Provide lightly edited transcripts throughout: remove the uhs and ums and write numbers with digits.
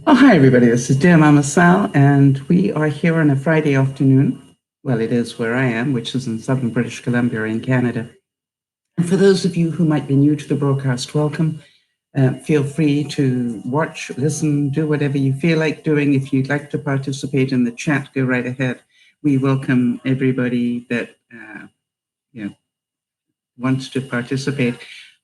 Oh, hi, everybody. This is DearMamaSal, and we are here on a Friday afternoon. Well, it is where I am, which is in southern British Columbia in Canada. And for those of you who might be new to the broadcast, welcome. Feel free to watch, listen, do whatever you feel like doing. If you'd like to participate in the chat, go right ahead. We welcome everybody that wants to participate.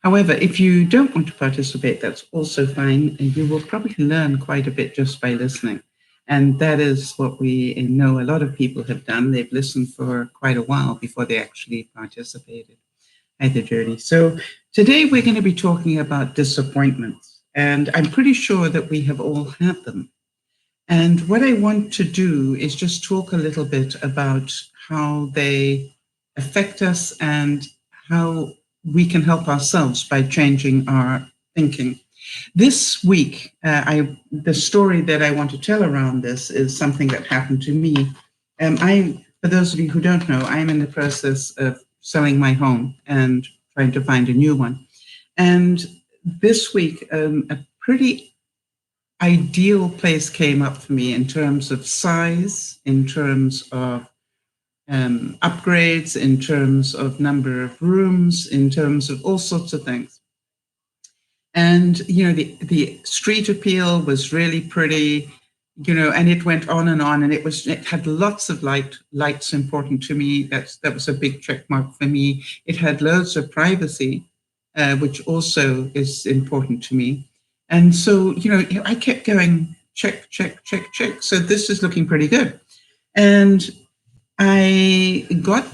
However, if you don't want to participate, that's also fine. And you will probably learn quite a bit just by listening. And that is what we know a lot of people have done. They've listened for quite a while before they actually participated. Hi there, Jody. So today we're going to be talking about disappointments. And I'm pretty sure that we have all had them. And what I want to do is just talk a little bit about how they affect us and how we can help ourselves by changing our thinking. This week, the story that I want to tell around this is something that happened to me. For those of you who don't know, I'm in the process of selling my home and trying to find a new one. And this week, a pretty ideal place came up for me in terms of size, in terms of upgrades, in terms of number of rooms, in terms of all sorts of things. And, the street appeal was really pretty, and it went on, and it had lots of lights important to me. That was a big check mark for me. It had loads of privacy, which also is important to me. And so, I kept going, check, check, check, check. So this is looking pretty good. And I got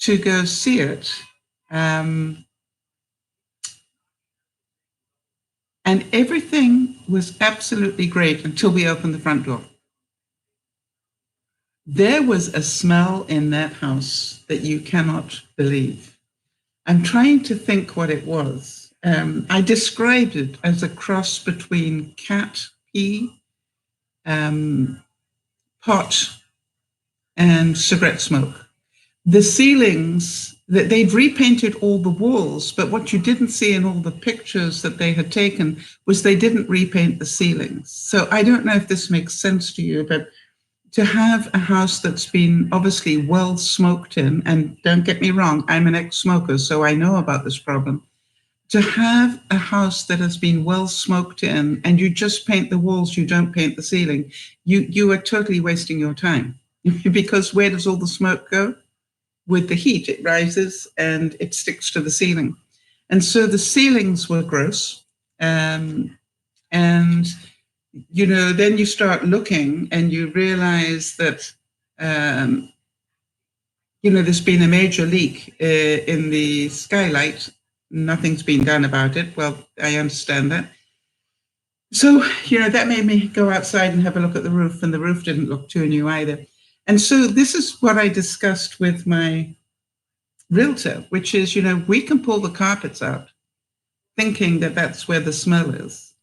to go see it. And everything was absolutely great until we opened the front door. There was a smell in that house that you cannot believe. I'm trying to think what it was. I described it as a cross between cat pee, pot, and cigarette smoke. The ceilings, they'd repainted all the walls, but what you didn't see in all the pictures that they had taken was they didn't repaint the ceilings. So I don't know if this makes sense to you, but to have a house that's been obviously well smoked in, and don't get me wrong, I'm an ex-smoker, so I know about this problem. To have a house that has been well smoked in and you just paint the walls, you don't paint the ceiling, you are totally wasting your time. Because where does all the smoke go? With the heat, it rises and it sticks to the ceiling. And so the ceilings were gross. And, then you start looking and you realize that, there's been a major leak in the skylight. Nothing's been done about it. Well, I understand that. So, that made me go outside and have a look at the roof, and the roof didn't look too new either. And so this is what I discussed with my realtor, which is, we can pull the carpets out thinking that that's where the smell is,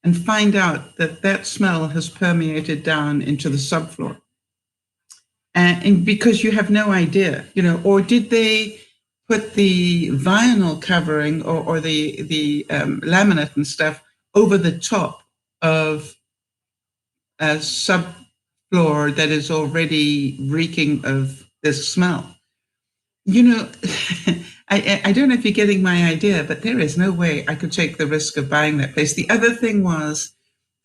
and find out that that smell has permeated down into the subfloor. And because you have no idea, or did they put the vinyl covering or the laminate and stuff over the top of a subfloor that is already reeking of this smell? I don't know if you're getting my idea, but there is no way I could take the risk of buying that place. The other thing was,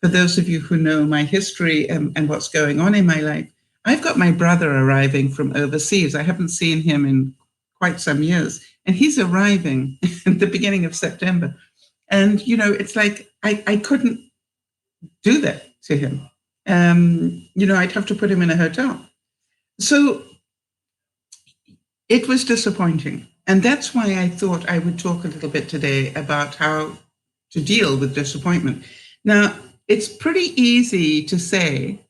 for those of you who know my history and what's going on in my life, I've got my brother arriving from overseas. I haven't seen him in quite some years, and he's arriving at the beginning of September. And, it's like I couldn't do that to him. I'd have to put him in a hotel. So it was disappointing. And that's why I thought I would talk a little bit today about how to deal with disappointment. Now, it's pretty easy to say,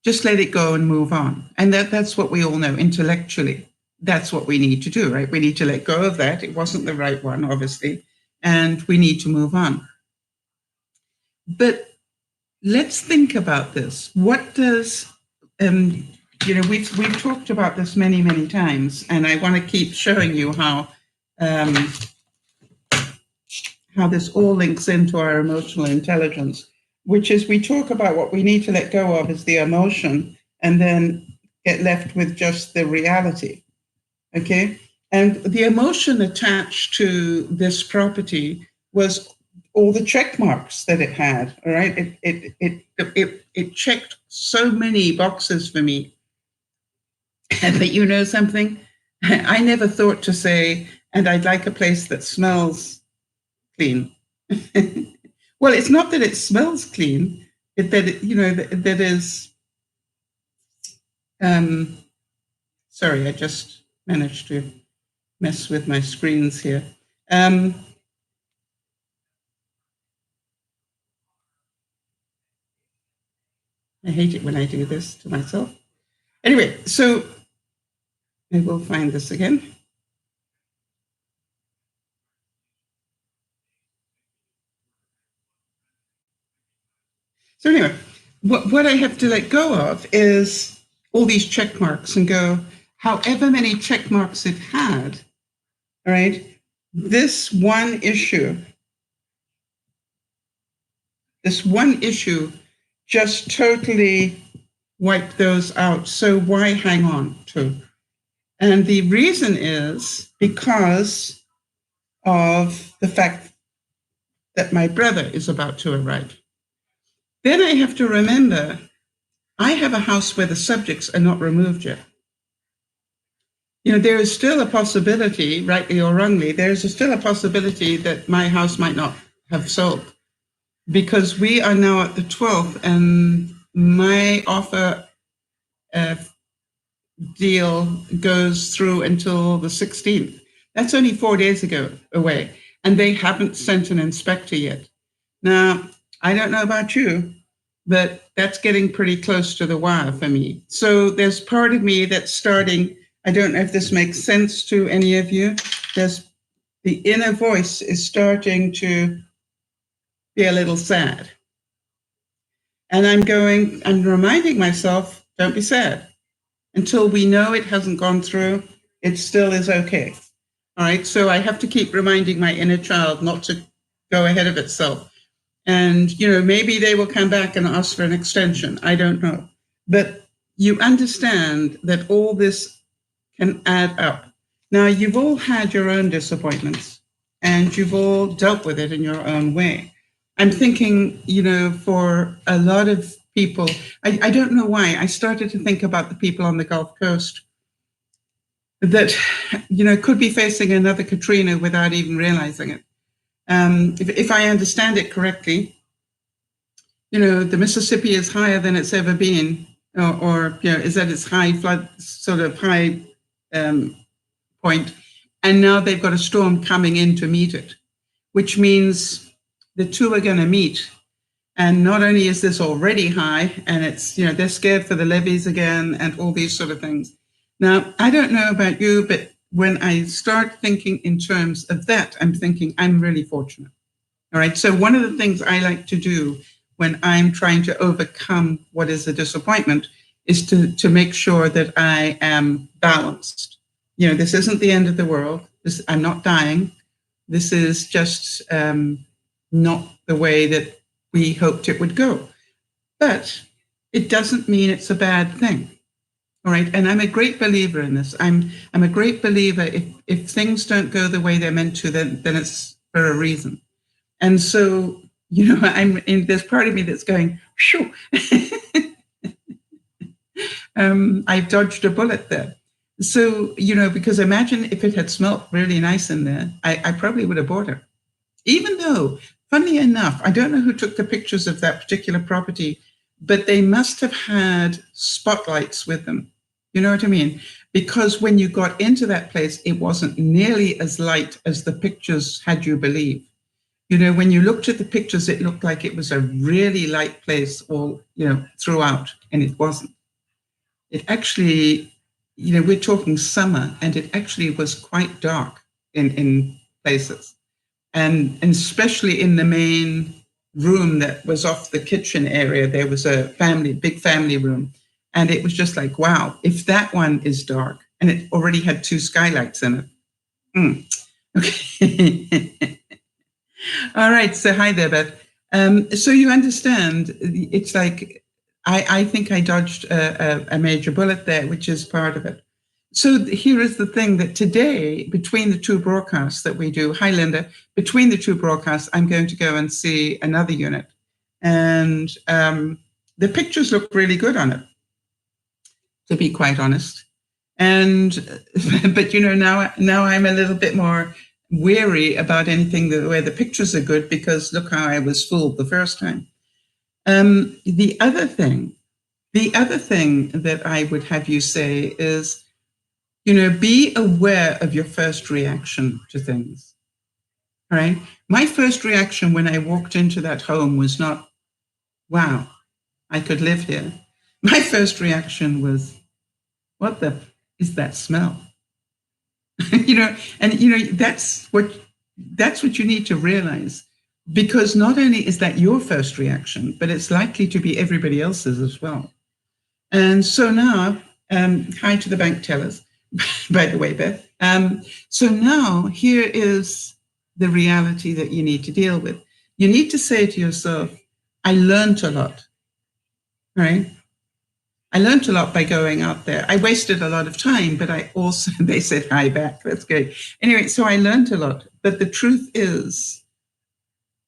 just let it go and move on. And that's what we all know intellectually. That's what we need to do, right? We need to let go of that. It wasn't the right one, obviously, and we need to move on. But let's think about this. What does, we've talked about this many, many times, and I want to keep showing you how this all links into our emotional intelligence. which is we talk about what we need to let go of is the emotion and then get left with just the reality. Okay. And the emotion attached to this property was all the check marks that it had. All right. It checked so many boxes for me. But you know something? I never thought to say, and I'd like a place that smells clean. Well, it's not that it smells clean, that is, sorry, I just managed to mess with my screens here. I hate it when I do this to myself. Anyway, so I will find this again. So anyway, what I have to let go of is all these check marks and go, however many check marks it had, all right, this one issue just totally wiped those out. So why hang on to? And the reason is because of the fact that my brother is about to arrive. Then I have to remember, I have a house where the subjects are not removed yet. There is still a possibility, rightly or wrongly, there's still a possibility that my house might not have sold, because we are now at the 12th and my offer deal goes through until the 16th. That's only 4 days away, and they haven't sent an inspector yet. Now, I don't know about you, but that's getting pretty close to the wire for me. So there's part of me that's starting, I don't know if this makes sense to any of you, there's the inner voice is starting to be a little sad. And I'm reminding myself, don't be sad. Until we know it hasn't gone through, it still is okay. All right. So I have to keep reminding my inner child not to go ahead of itself. And, maybe they will come back and ask for an extension. I don't know. But you understand that all this can add up. Now, you've all had your own disappointments and you've all dealt with it in your own way. I'm thinking, for a lot of people, I don't know why, I started to think about the people on the Gulf Coast that, could be facing another Katrina without even realizing it. If I understand it correctly, the Mississippi is higher than it's ever been, or is at its high flood, sort of high point, and now they've got a storm coming in to meet it, which means the two are going to meet. And not only is this already high, and it's, they're scared for the levees again and all these sort of things. Now, I don't know about you, but when I start thinking in terms of that, I'm thinking I'm really fortunate. All right. So one of the things I like to do when I'm trying to overcome what is a disappointment is to make sure that I am balanced. This isn't the end of the world. I'm not dying. This is just not the way that we hoped it would go. But it doesn't mean it's a bad thing. All right. And I'm a great believer in this. I'm a great believer if things don't go the way they're meant to, then it's for a reason. And so, there's part of me that's going, shoo. I've dodged a bullet there. So, because imagine if it had smelt really nice in there, I probably would have bought it. Even though, funnily enough, I don't know who took the pictures of that particular property, but they must have had spotlights with them. You know what I mean? Because when you got into that place, it wasn't nearly as light as the pictures had you believe. When you looked at the pictures, it looked like it was a really light place all, throughout, and it wasn't. It actually, we're talking summer, and it actually was quite dark in places. And especially in the main room that was off the kitchen area, there was a big family room. And it was just like, wow, if that one is dark, and it already had 2 skylights in it. Okay. All right. So hi there, Beth. So you understand, it's like, I think I dodged a major bullet there, which is part of it. So here is the thing, that today, between the two broadcasts that we do, hi Linda, between the two broadcasts, I'm going to go and see another unit. And the pictures look really good on it, to be quite honest. And, but now I'm a little bit more wary about anything where the pictures are good, because look how I was fooled the first time. The other thing that I would have you say is, be aware of your first reaction to things. All right. My first reaction when I walked into that home was not, wow, I could live here. My first reaction was, what the is that smell? That's what you need to realize, because not only is that your first reaction, but it's likely to be everybody else's as well. And so now, hi to the bank tellers, by the way, Beth. So now here is the reality that you need to deal with. You need to say to yourself, I learned a lot, right? I learned a lot by going out there. I wasted a lot of time, but I also, they said hi back. That's great. Anyway, so I learned a lot. But the truth is,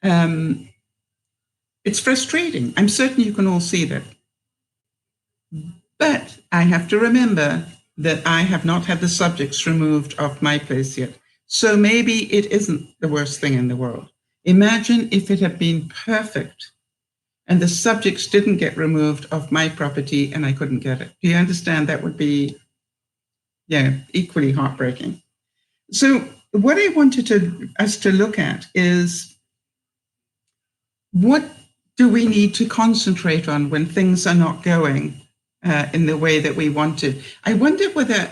it's frustrating. I'm certain you can all see that. But I have to remember that I have not had the subjects removed off my place yet. So maybe it isn't the worst thing in the world. Imagine if it had been perfect and the subjects didn't get removed off my property and I couldn't get it. Do you understand? That would be, equally heartbreaking. So what I wanted us to look at is, what do we need to concentrate on when things are not going in the way that we wanted? I wonder whether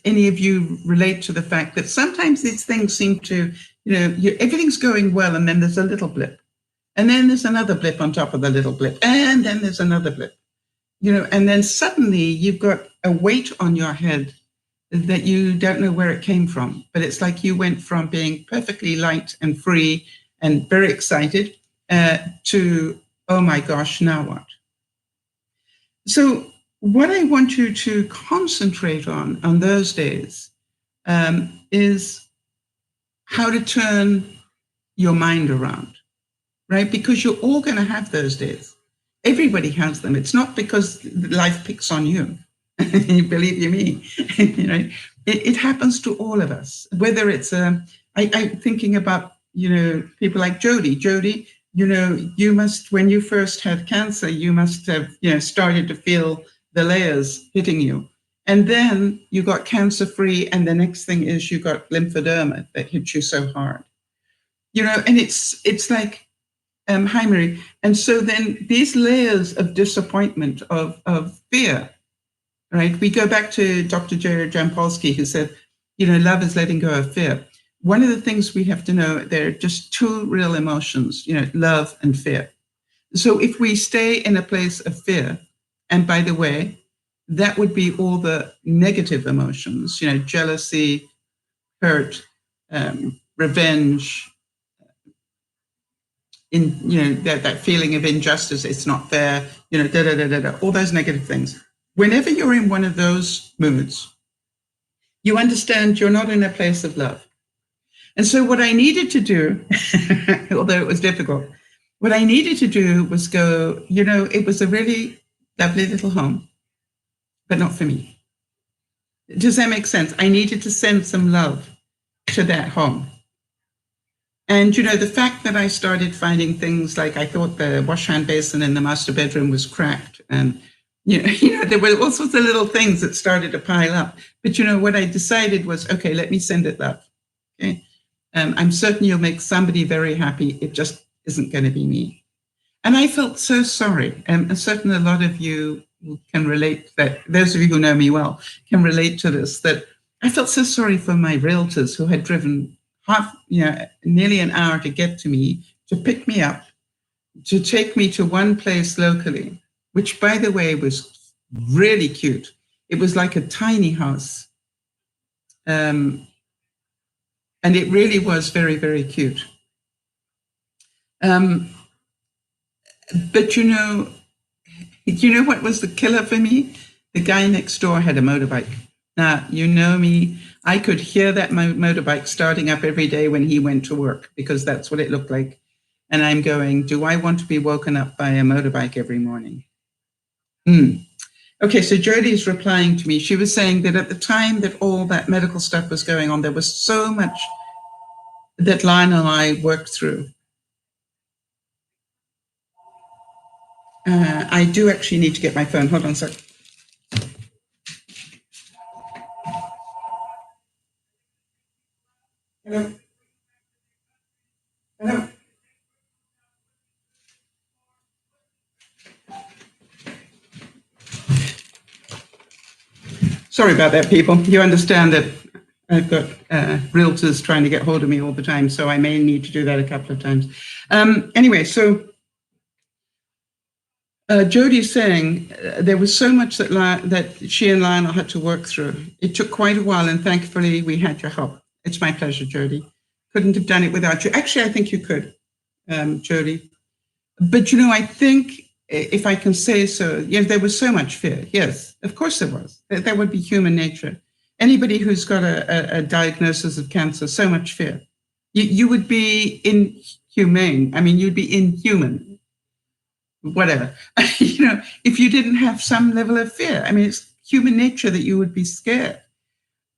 any of you relate to the fact that sometimes these things seem to, everything's going well and then there's a little blip. And then there's another blip on top of the little blip. And then there's another blip. And then suddenly you've got a weight on your head that you don't know where it came from. But it's like you went from being perfectly light and free and very excited to, oh my gosh, now what? So what I want you to concentrate on those days is how to turn your mind around, right? Because you're all going to have those days. Everybody has them. It's not because life picks on you. Believe you me, it happens to all of us. Whether it's, I'm thinking about, people like Jody. Jody, you must, when you first had cancer, you must have, started to feel the layers hitting you. And then you got cancer free. And the next thing is you got lymphedema that hit you so hard, and it's like, hi, Marie. And so then these layers of disappointment, of fear, right? We go back to Dr. Jerry Jampolsky, who said, love is letting go of fear. One of the things we have to know, there are just two real emotions, love and fear. So if we stay in a place of fear, and by the way, that would be all the negative emotions, jealousy, hurt, revenge, that feeling of injustice, it's not fair, all those negative things. Whenever you're in one of those moods, you understand you're not in a place of love. And so what I needed to do, although it was difficult, what I needed to do was go, it was a really lovely little home, but not for me. Does that make sense? I needed to send some love to that home. And, the fact that I started finding things like, I thought the wash hand basin in the master bedroom was cracked, and there were all sorts of little things that started to pile up. But, what I decided was, okay, let me send it love. Okay. I'm certain you'll make somebody very happy. It just isn't going to be me. And I felt so sorry. And certain a lot of you can relate, that those of you who know me well can relate to this, that I felt so sorry for my realtors who had driven nearly an hour to get to me, to pick me up, to take me to one place locally, which, by the way, was really cute. It was like a tiny house. And it really was very, very cute. But you know what was the killer for me? The guy next door had a motorbike. Now, you know me, I could hear that motorbike starting up every day when he went to work because that's what it looked like. And I'm going, do I want to be woken up by a motorbike every morning? Okay, so Jodie's replying to me. She was saying that at the time that all that medical stuff was going on, there was so much that Lionel and I worked through. I do actually need to get my phone. Hold on a sec. Hello? Hello? Sorry about that, people. You understand that I've got realtors trying to get hold of me all the time, so I may need to do that a couple of times. Anyway, so Jodie's saying there was so much that she and Lionel had to work through. It took quite a while, and thankfully we had your help. It's my pleasure, Jodie. Couldn't have done it without you. Actually, I think you could, Jodie. But I think, if I can say so, yes, there was so much fear. Yes, of course there was. That would be human nature. Anybody who's got a diagnosis of cancer, so much fear. You would be inhumane. I mean, you'd be inhuman. Whatever. If you didn't have some level of fear. I mean, it's human nature that you would be scared.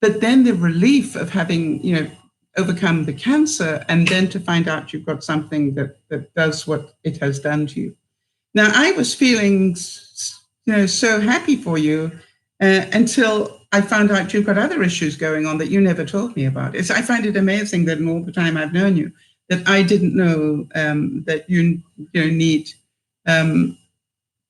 But then the relief of having, overcome the cancer and then to find out you've got something that does what it has done to you. Now, I was feeling, so happy for you until I found out you've got other issues going on that you never told me about. I find it amazing that in all the time I've known you, that I didn't know that you need,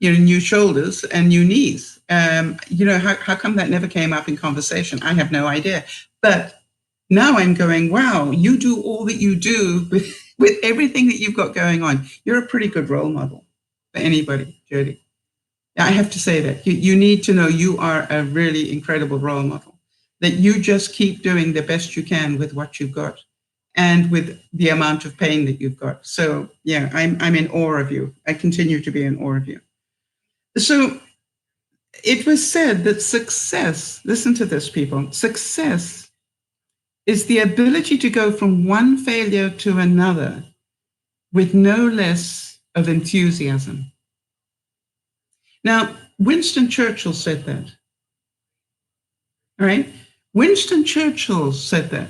new shoulders and new knees. How come that never came up in conversation? I have no idea. But now I'm going, wow, you do all that you do with everything that you've got going on. You're a pretty good role model for anybody, Jodie. I have to say that. You need to know you are a really incredible role model, that you just keep doing the best you can with what you've got and with the amount of pain that you've got. So, yeah, I'm in awe of you. I continue to be in awe of you. So it was said that success, listen to this, people, success is the ability to go from one failure to another with no less of enthusiasm. Now, Winston Churchill said that. All right? Winston Churchill said that.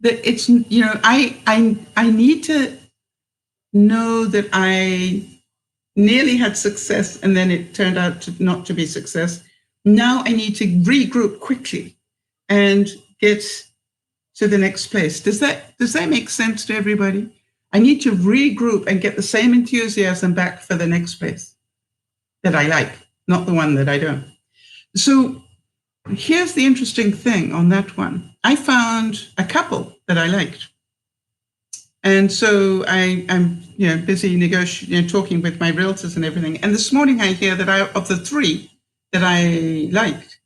That it's, I need to know that I nearly had success and then it turned out to not to be success. Now I need to regroup quickly and get to the next place. Does that make sense to everybody? I need to regroup and get the same enthusiasm back for the next place that I like, not the one that I don't. So here's the interesting thing on that one. I found a couple that I liked. And so I'm busy negotiating, talking with my realtors and everything. And this morning I hear that of the three that I liked,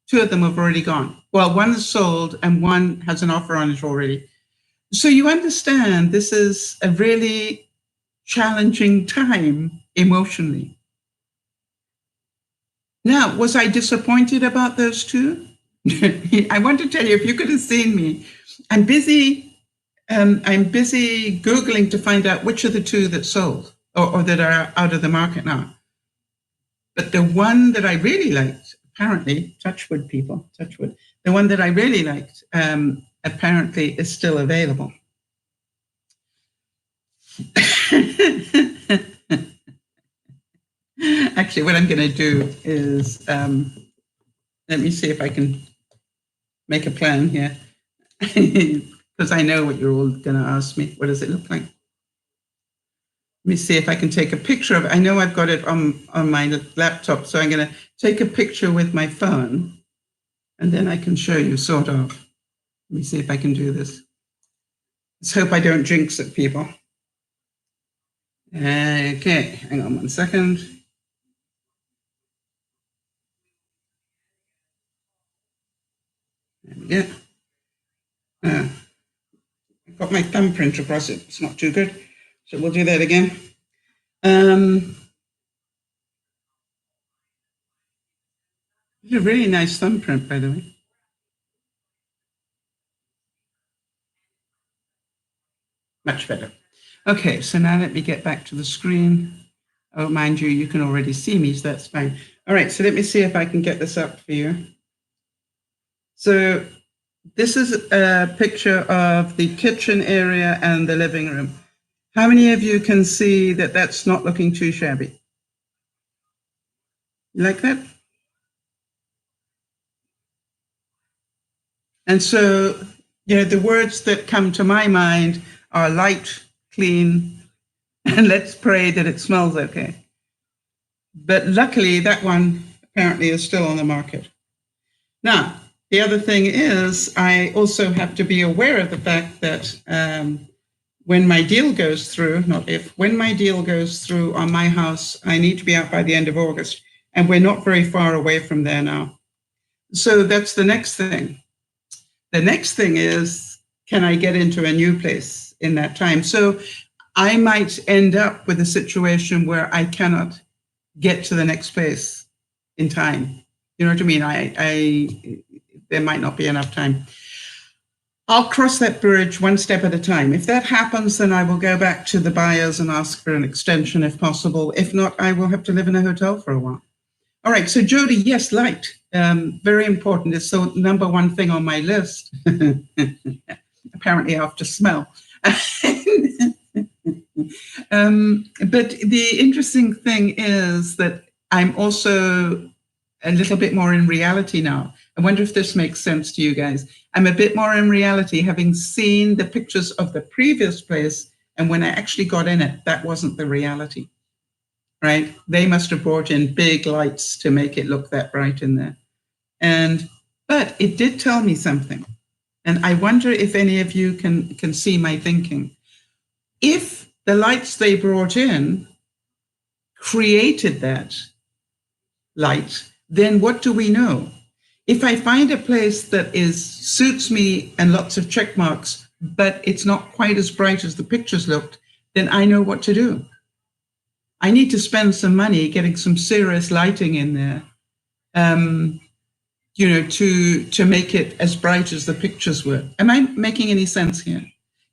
two of them have already gone. Well, one is sold and one has an offer on it already. So you understand this is a really challenging time emotionally. Now, was I disappointed about those two? I want to tell you, if you could have seen me, I'm busy Googling to find out which of the two that sold or that are out of the market now. But the one that I really liked, apparently, touch wood, people, touch wood, the one that I really liked apparently is still available. Actually, what I'm going to do is, let me see if I can make a plan here, because I know what you're all going to ask me. What does it look like? Let me see if I can take a picture of it. I know I've got it on my laptop, so I'm going to take a picture with my phone, and then I can show you, sort of. Let me see if I can do this. Let's hope I don't jinx it, people. Okay, hang on 1 second. There we go. I've got my thumbprint across it. It's not too good. So we'll do that again. It's a really nice thumbprint, by the way. Much better. Okay, so now let me get back to the screen. Oh, mind you, you can already see me, so that's fine. All right, so let me see if I can get this up for you. So this is a picture of the kitchen area and the living room. How many of you can see that that's not looking too shabby? You like that? And so, the words that come to my mind are light, clean, and let's pray that it smells okay. But luckily, that one apparently is still on the market. Now, the other thing is, I also have to be aware of the fact that when my deal goes through, not if, when my deal goes through on my house, I need to be out by the end of August. And we're not very far away from there now. So that's the next thing. The next thing is, can I get into a new place in that time? So I might end up with a situation where I cannot get to the next place in time. You know what I mean? There might not be enough time. I'll cross that bridge one step at a time. If that happens, then I will go back to the buyers and ask for an extension if possible. If not, I will have to live in a hotel for a while. All right, so Jody, yes, light, very important. It's the number one thing on my list, apparently after smell. But the interesting thing is that I'm also a little bit more in reality now. I wonder if this makes sense to you guys. I'm a bit more in reality, having seen the pictures of the previous place, and when I actually got in it, that wasn't the reality. Right? They must have brought in big lights to make it look that bright in there. But it did tell me something. And I wonder if any of you can see my thinking. If the lights they brought in created that light, then what do we know? If I find a place that suits me and lots of check marks, but it's not quite as bright as the pictures looked, then I know what to do. I need to spend some money getting some serious lighting in there, to make it as bright as the pictures were. Am I making any sense here?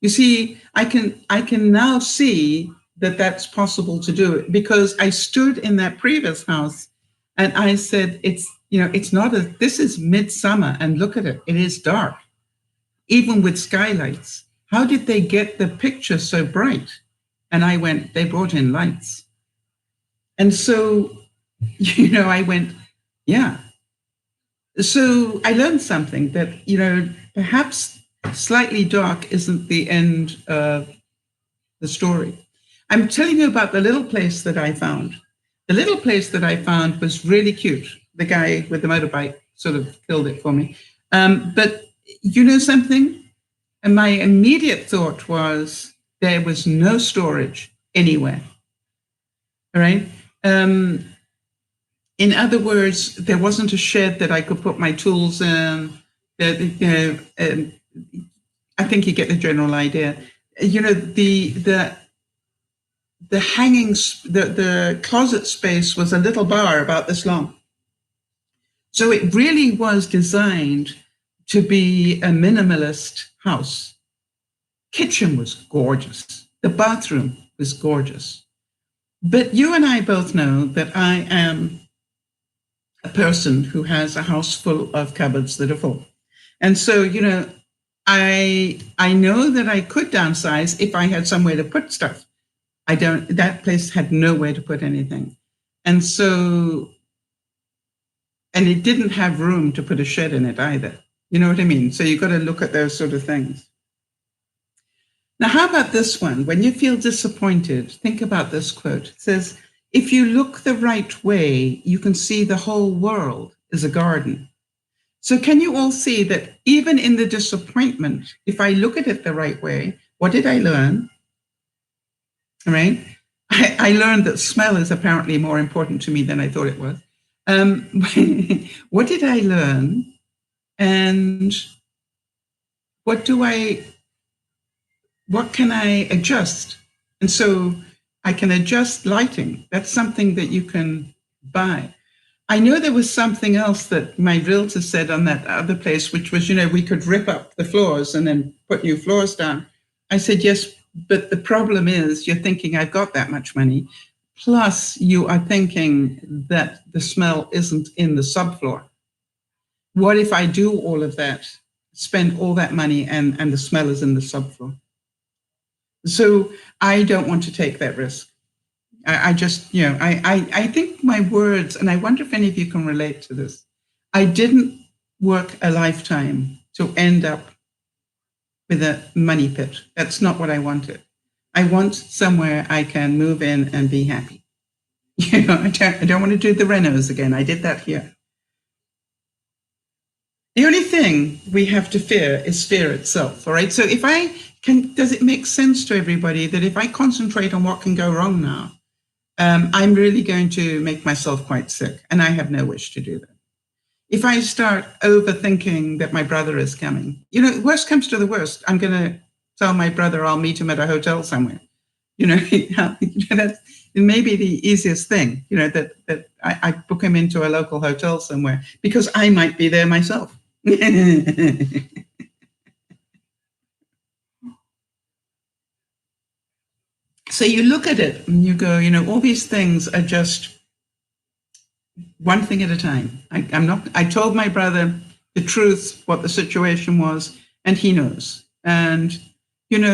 You see, I can now see that that's possible to do it, because I stood in that previous house and I said, this is midsummer and look at it. It is dark, even with skylights. How did they get the picture so bright? And I went, they brought in lights. And so, I went, yeah. So I learned something that, perhaps slightly dark isn't the end of the story. I'm telling you about the little place that I found. The little place that I found was really cute. The guy with the motorbike sort of killed it for me. But you know something? And my immediate thought was there was no storage anywhere. All right. In other words, there wasn't a shed that I could put my tools in. I think you get the general idea. The hangings, the closet space was a little bar about this long. So it really was designed to be a minimalist house. Kitchen was gorgeous. The bathroom was gorgeous. But you and I both know that I am a person who has a house full of cupboards that are full. And so, I know that I could downsize if I had somewhere to put stuff. That place had nowhere to put anything. And so, and it didn't have room to put a shed in it either. You know what I mean? So you've got to look at those sort of things. Now, how about this one? When you feel disappointed, think about this quote. It says, if you look the right way, you can see the whole world is a garden. So can you all see that even in the disappointment, if I look at it the right way, what did I learn? All right. I learned that smell is apparently more important to me than I thought it was. What did I learn? And what can I adjust? And so I can adjust lighting. That's something that you can buy. I know there was something else that my realtor said on that other place, which was, we could rip up the floors and then put new floors down. I said, yes, but the problem is you're thinking I've got that much money. Plus you are thinking that the smell isn't in the subfloor. What if I do all of that, spend all that money and the smell is in the subfloor? So I don't want to take that risk. I just, I think my words, and I wonder if any of you can relate to this. I didn't work a lifetime to end up with a money pit. That's not what I wanted. I want somewhere I can move in and be happy. I don't want to do the renos again. I did that here. The only thing we have to fear is fear itself, all right? So does it make sense to everybody that if I concentrate on what can go wrong now, I'm really going to make myself quite sick, and I have no wish to do that. If I start overthinking that my brother is coming, worst comes to the worst, I'm going to tell my brother I'll meet him at a hotel somewhere. That may be the easiest thing, that I book him into a local hotel somewhere because I might be there myself. So you look at it and you go, all these things are just one thing at a time. I told my brother the truth, what the situation was, and he knows. And, any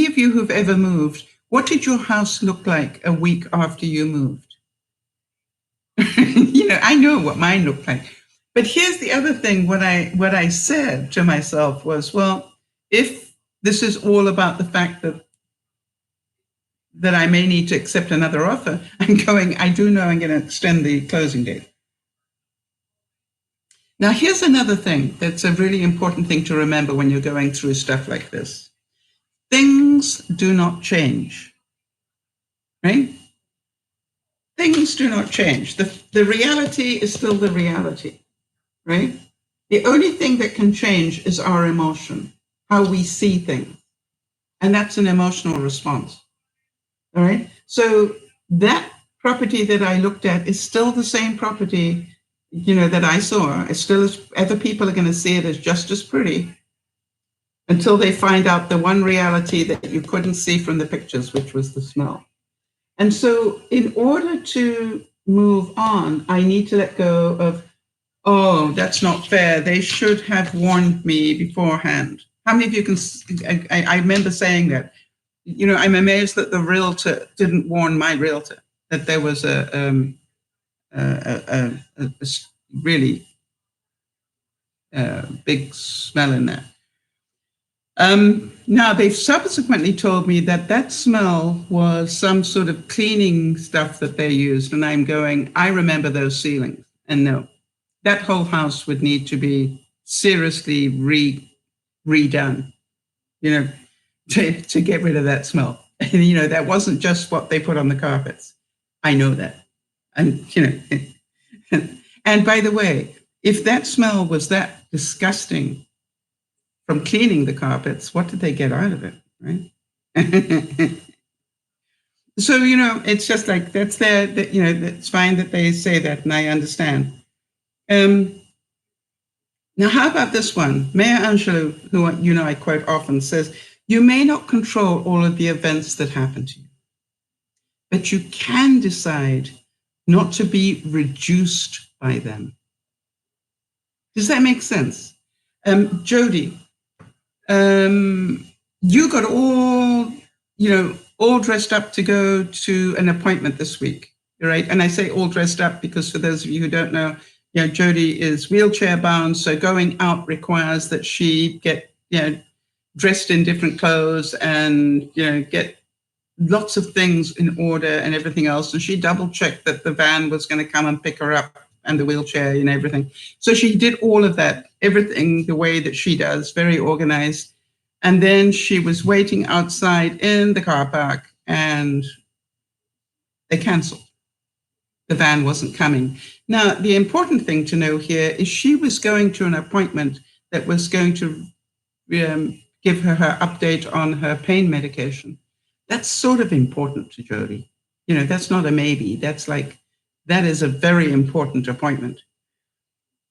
of you who've ever moved, what did your house look like a week after you moved? I know what mine looked like. But here's the other thing. What I said to myself was, well, if this is all about the fact that I may need to accept another offer, I do know I'm going to extend the closing date. Now, here's another thing that's a really important thing to remember when you're going through stuff like this. Things do not change, right? Things do not change. The reality is still the reality, right? The only thing that can change is our emotion, how we see things. And that's an emotional response. All right. So that property that I looked at is still the same property, that I saw. It's still other people are going to see it as just as pretty until they find out the one reality that you couldn't see from the pictures, which was the smell. And so in order to move on, I need to let go of, oh, that's not fair. They should have warned me beforehand. How many of you can, I remember saying that. I'm amazed that the realtor didn't warn my realtor that there was a really big smell in there. Now, they've subsequently told me that smell was some sort of cleaning stuff that they used. And I'm going, I remember those ceilings. And no, that whole house would need to be seriously redone, to get rid of that smell. And, that wasn't just what they put on the carpets. I know that. And, and by the way, if that smell was that disgusting from cleaning the carpets, what did they get out of it, right? So, it's just like, that's it's fine that they say that, and I understand. Now, how about this one? Maya Angelou, who I quote often, says, you may not control all of the events that happen to you, but you can decide not to be reduced by them. Does that make sense? Jody, you got all dressed up to go to an appointment this week, right? And I say all dressed up because for those of you who don't know, Jody is wheelchair bound, so going out requires that she get, dressed in different clothes and, get lots of things in order and everything else. And she double checked that the van was going to come and pick her up and the wheelchair and everything. So she did all of that, everything the way that she does, very organized. And then she was waiting outside in the car park and they canceled. The van wasn't coming. Now, the important thing to know here is she was going to an appointment that was going to give her update on her pain medication. That's sort of important to Jody. That's not a maybe. That is a very important appointment.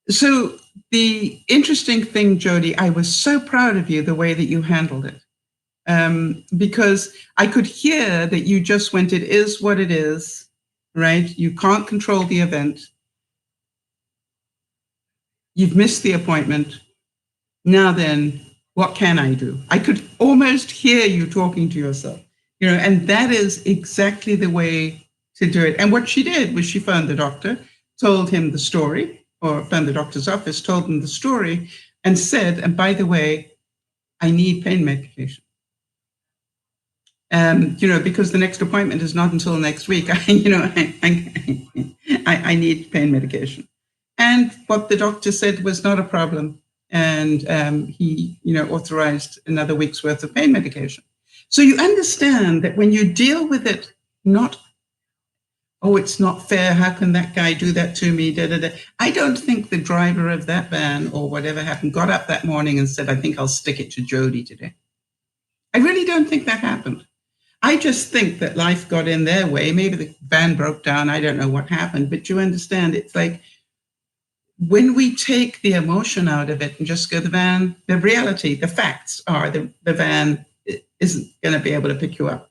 So the interesting thing, Jody, I was so proud of you, the way that you handled it. Because I could hear that you just went, it is what it is, right? You can't control the event. You've missed the appointment. Now then, what can I do? I could almost hear you talking to yourself, and that is exactly the way to do it. And what she did was she phoned the doctor, told him the story, or phoned the doctor's office, told him the story, and said, and by the way, I need pain medication. Because the next appointment is not until next week. I need pain medication. And what the doctor said was not a problem. And he, authorized another week's worth of pain medication. So you understand that when you deal with it, not, oh, it's not fair, how can that guy do that to me, da, da, da. I don't think the driver of that van or whatever happened got up that morning and said, I think I'll stick it to Jody today. I really don't think that happened. I just think that life got in their way. Maybe the van broke down. I don't know what happened, but you understand, it's like when we take the emotion out of it and just go, the reality, the facts are the van isn't going to be able to pick you up.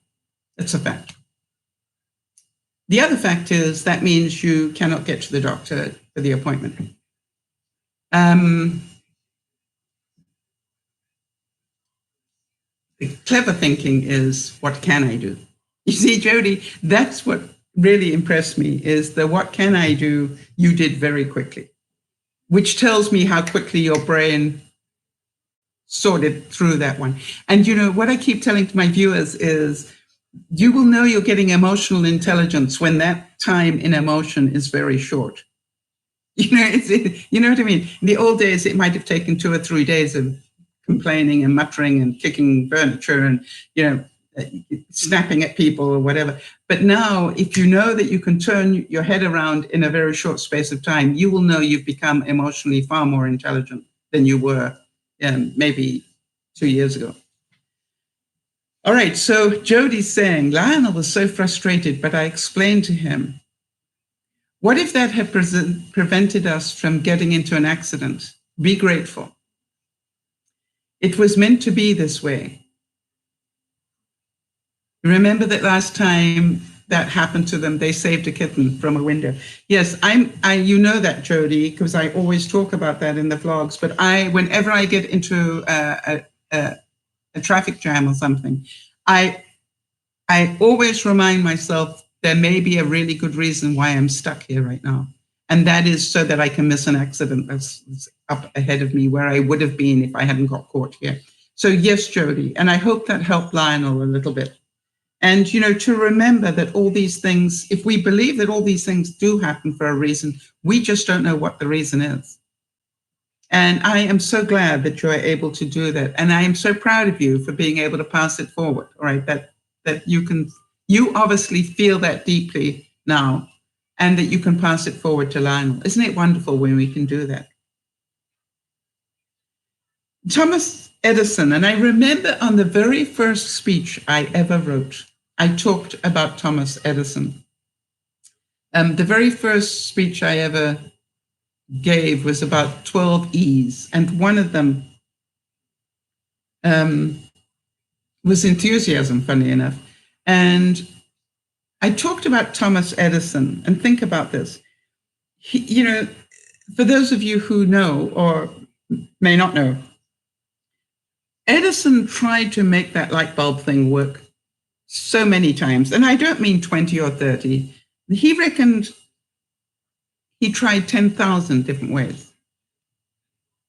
That's a fact. The other fact is that means you cannot get to the doctor for the appointment. The clever thinking is, what can I do? You see, Jody, that's what really impressed me, is the what can I do you did very quickly, which tells me how quickly your brain sorted through that one. And what I keep telling to my viewers is, you will know you're getting emotional intelligence when that time in emotion is very short. You know what I mean? In the old days, it might have taken 2 or 3 days of complaining and muttering and kicking furniture and, snapping at people or whatever. But now, if you know that you can turn your head around in a very short space of time, you will know you've become emotionally far more intelligent than you were maybe 2 years ago. All right, so Jody's saying, Lionel was so frustrated, but I explained to him, what if that had prevented us from getting into an accident? Be grateful. It was meant to be this way. Remember that last time that happened to them, they saved a kitten from a window. Yes, you know that, Jody, because I always talk about that in the vlogs. But whenever I get into a traffic jam or something, I always remind myself there may be a really good reason why I'm stuck here right now. And that is so that I can miss an accident that's up ahead of me where I would have been if I hadn't got caught here. So yes, Jody, and I hope that helped Lionel a little bit. And, to remember that all these things, if we believe that all these things do happen for a reason, we just don't know what the reason is. And I am so glad that you're able to do that. And I am so proud of you for being able to pass it forward, all right? That you obviously feel that deeply now, and that you can pass it forward to Lionel. Isn't it wonderful when we can do that? Thomas Edison, and I remember on the very first speech I ever wrote, I talked about Thomas Edison. The very first speech I ever gave was about 12 E's, and one of them was enthusiasm, funny enough. And I talked about Thomas Edison, and think about this. For those of you who know or may not know, Edison tried to make that light bulb thing work so many times. And I don't mean 20 or 30. He reckoned he tried 10,000 different ways.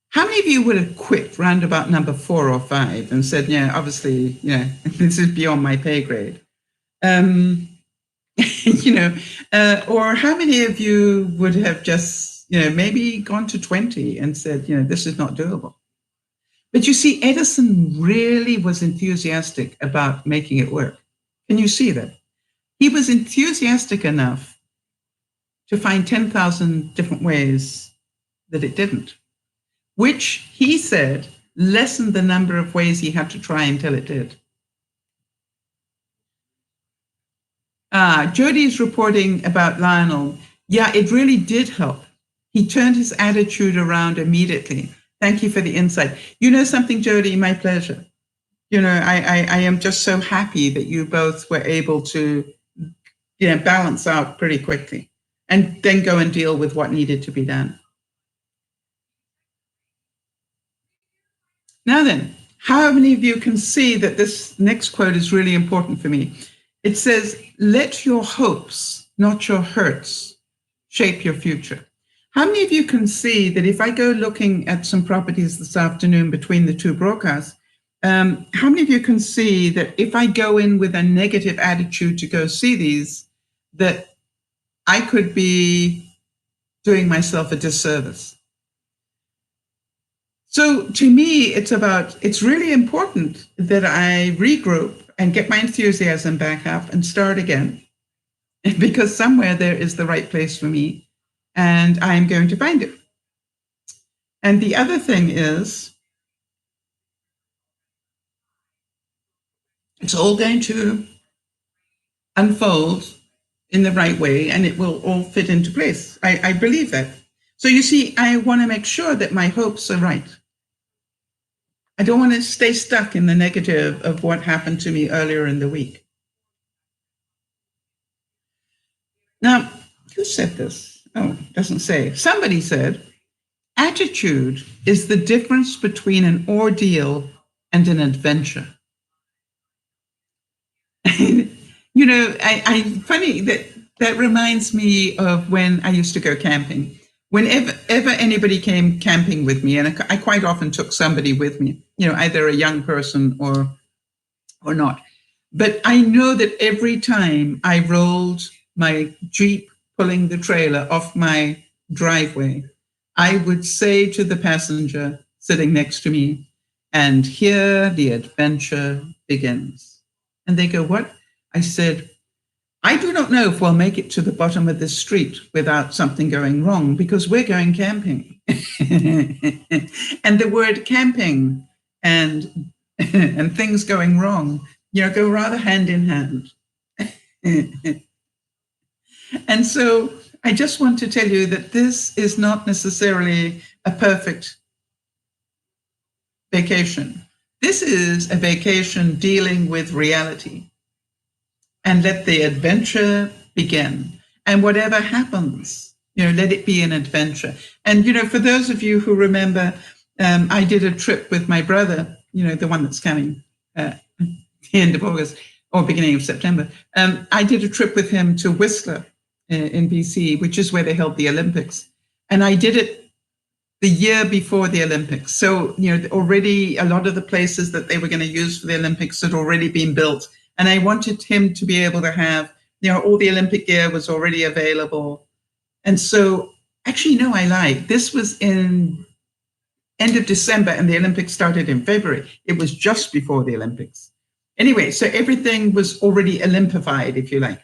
How many of you would have quit round about number 4 or 5 and said, yeah, obviously, this is beyond my pay grade? Or how many of you would have just, maybe gone to 20 and said, this is not doable? But you see, Edison really was enthusiastic about making it work. Can you see that? He was enthusiastic enough to find 10,000 different ways that it didn't, which he said lessened the number of ways he had to try until it did. Jody's reporting about Lionel. Yeah, it really did help. He turned his attitude around immediately. Thank you for the insight. You know something, Jody? My pleasure. You know, I am just so happy that you both were able to, balance out pretty quickly and then go and deal with what needed to be done. Now then, how many of you can see that this next quote is really important for me? It says, let your hopes, not your hurts, shape your future. How many of you can see that if I go looking at some properties this afternoon between the two broadcasts, how many of you can see that if I go in with a negative attitude to go see these, that I could be doing myself a disservice? So to me, it's really important that I regroup and get my enthusiasm back up and start again, because somewhere there is the right place for me and I'm going to find it. And the other thing is, it's all going to unfold in the right way and it will all fit into place. I believe that. So you see, I want to make sure that my hopes are right. I don't want to stay stuck in the negative of what happened to me earlier in the week. Now, who said this? Oh, it doesn't say. Somebody said, attitude is the difference between an ordeal and an adventure. You know, funny that reminds me of when I used to go camping. Whenever anybody came camping with me, and I quite often took somebody with me, you know, either a young person or not. But I know that every time I rolled my Jeep pulling the trailer off my driveway, I would say to the passenger sitting next to me, and here the adventure begins. And they go, what? I said, I do not know if we'll make it to the bottom of this street without something going wrong, because we're going camping. And the word camping and things going wrong, you know, go rather hand in hand. And so I just want to tell you that this is not necessarily a perfect vacation. This is a vacation dealing with reality. And let the adventure begin. And whatever happens, you know, let it be an adventure. And, you know, for those of you who remember, I did a trip with my brother, you know, the one that's coming the end of August or beginning of September. I did a trip with him to Whistler in BC, which is where they held the Olympics. And I did it the year before the Olympics. So, you know, already a lot of the places that they were going to use for the Olympics had already been built. And I wanted him to be able to have, you know, all the Olympic gear was already available. And so, actually, no, I lied. This was in end of December and the Olympics started in February. It was just before the Olympics. Anyway, so everything was already Olympified, if you like.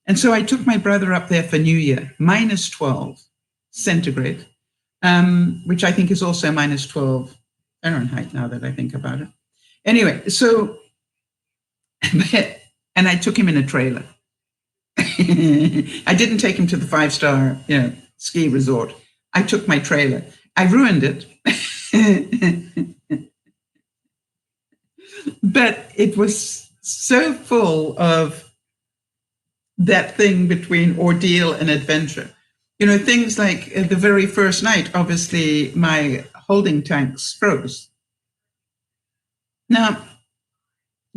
And so I took my brother up there for New Year, minus 12 centigrade, which I think is also minus 12 Fahrenheit now that I think about it. Anyway, so... and I took him in a trailer. I didn't take him to the 5-star, you know, ski resort. I took my trailer. I ruined it. But it was so full of that thing between ordeal and adventure. You know, things like the very first night, obviously, my holding tanks froze. Now,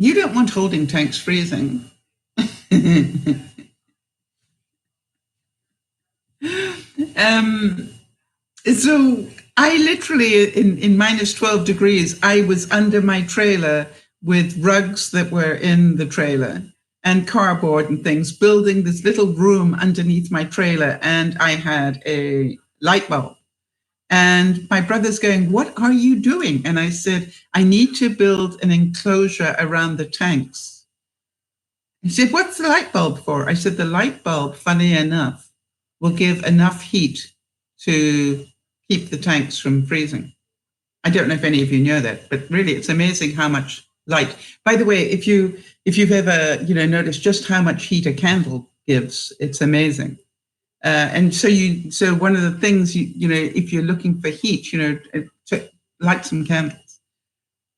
you don't want holding tanks freezing. So I literally, in minus 12 degrees, I was under my trailer with rugs that were in the trailer and cardboard and things, building this little room underneath my trailer. And I had a light bulb. And my brother's going, what are you doing? And I said, I need to build an enclosure around the tanks. He said, what's the light bulb for? I said, the light bulb, funny enough, will give enough heat to keep the tanks from freezing. I don't know if any of you know that, but really it's amazing how much light. By the way, if you've ever noticed just how much heat a candle gives, it's amazing. And so one of the things if you're looking for heat, to light some candles.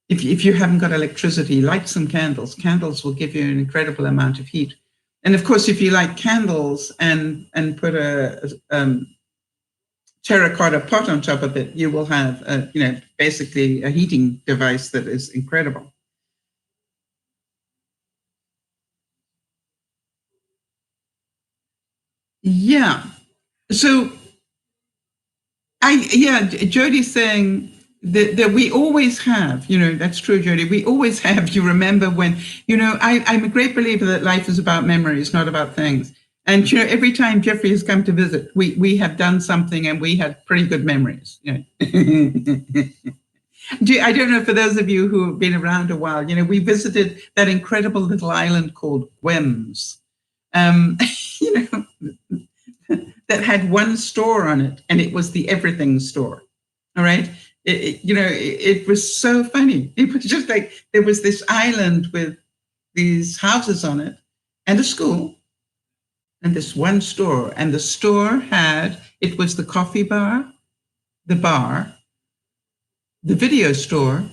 If you haven't got electricity, light some candles. Candles will give you an incredible amount of heat. And of course, if you light candles and put a terracotta pot on top of it, you will have basically a heating device that is incredible. Yeah. So Jody's saying that we always have, that's true, Jody. We always have. You remember when, I'm a great believer that life is about memories, not about things. And every time Jeffrey has come to visit, we have done something and we had pretty good memories. I don't know, for those of you who have been around a while, we visited that incredible little island called Gwems. That had one store on it, and it was the everything store. All right. It was so funny. It was just like there was this island with these houses on it and a school and this one store. And the store it was the coffee bar, the bar, the video store,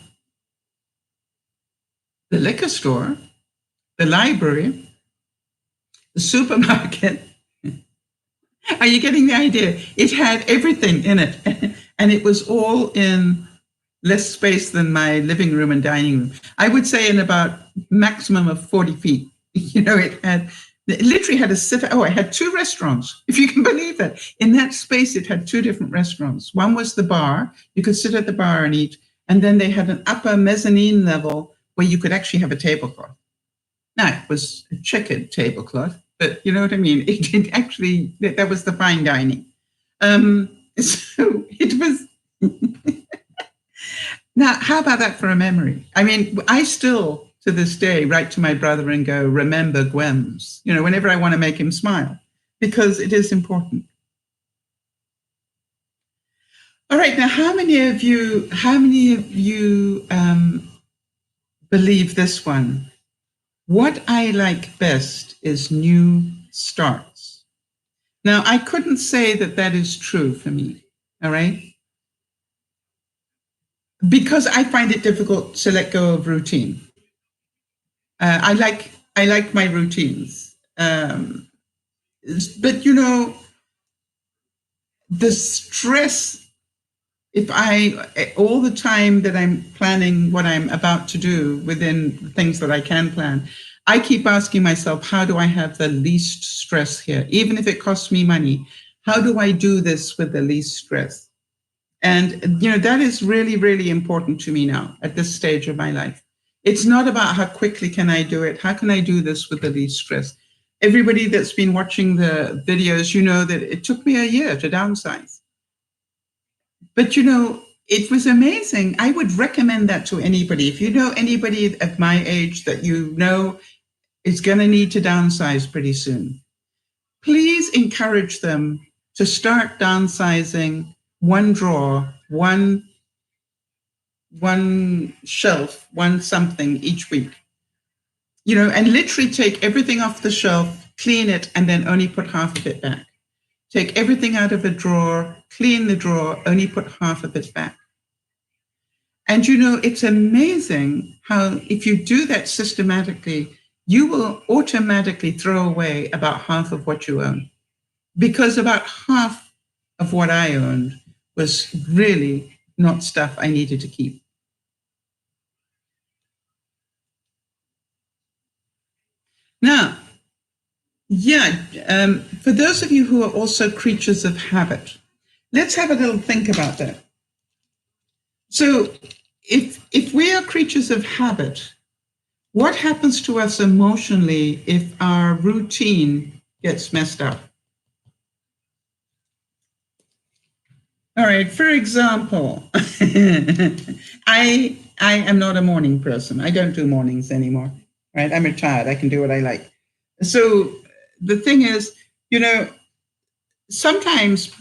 the liquor store, the library, the supermarket. Are you getting the idea? It had everything in it, and it was all in less space than my living room and dining room. I would say in about maximum of 40 feet. It literally had it had two restaurants, if you can believe that. In that space, it had two different restaurants. One was the bar. You could sit at the bar and eat. And then they had an upper mezzanine level where you could actually have a tablecloth. Now, it was a checkered tablecloth, but you know what I mean? It actually, that was the fine dining. So it was... Now, how about that for a memory? I mean, I still, to this day, write to my brother and go, remember Gwems, whenever I want to make him smile, because it is important. All right, now, how many of you believe this one? What I like best is new starts. Now, I couldn't say that is true for me, all right? Because I find it difficult to let go of routine. I like my routines. But, the stress, all the time that I'm planning what I'm about to do within things that I can plan, I keep asking myself, how do I have the least stress here? Even if it costs me money, how do I do this with the least stress? And, that is really, really important to me now at this stage of my life. It's not about how quickly can I do it? How can I do this with the least stress? Everybody that's been watching the videos, that it took me a year to downsize. But, it was amazing. I would recommend that to anybody. If you know anybody at my age that is going to need to downsize pretty soon, please encourage them to start downsizing one drawer, one shelf, one something each week. And literally take everything off the shelf, clean it, and then only put half of it back. Take everything out of a drawer, clean the drawer, only put half of it back. And it's amazing how if you do that systematically, you will automatically throw away about half of what you own. Because about half of what I owned was really not stuff I needed to keep. Now, for those of you who are also creatures of habit, let's have a little think about that. So if we are creatures of habit, what happens to us emotionally if our routine gets messed up? All right, for example, I am not a morning person. I don't do mornings anymore, right? I'm retired. I can do what I like. So the thing is, sometimes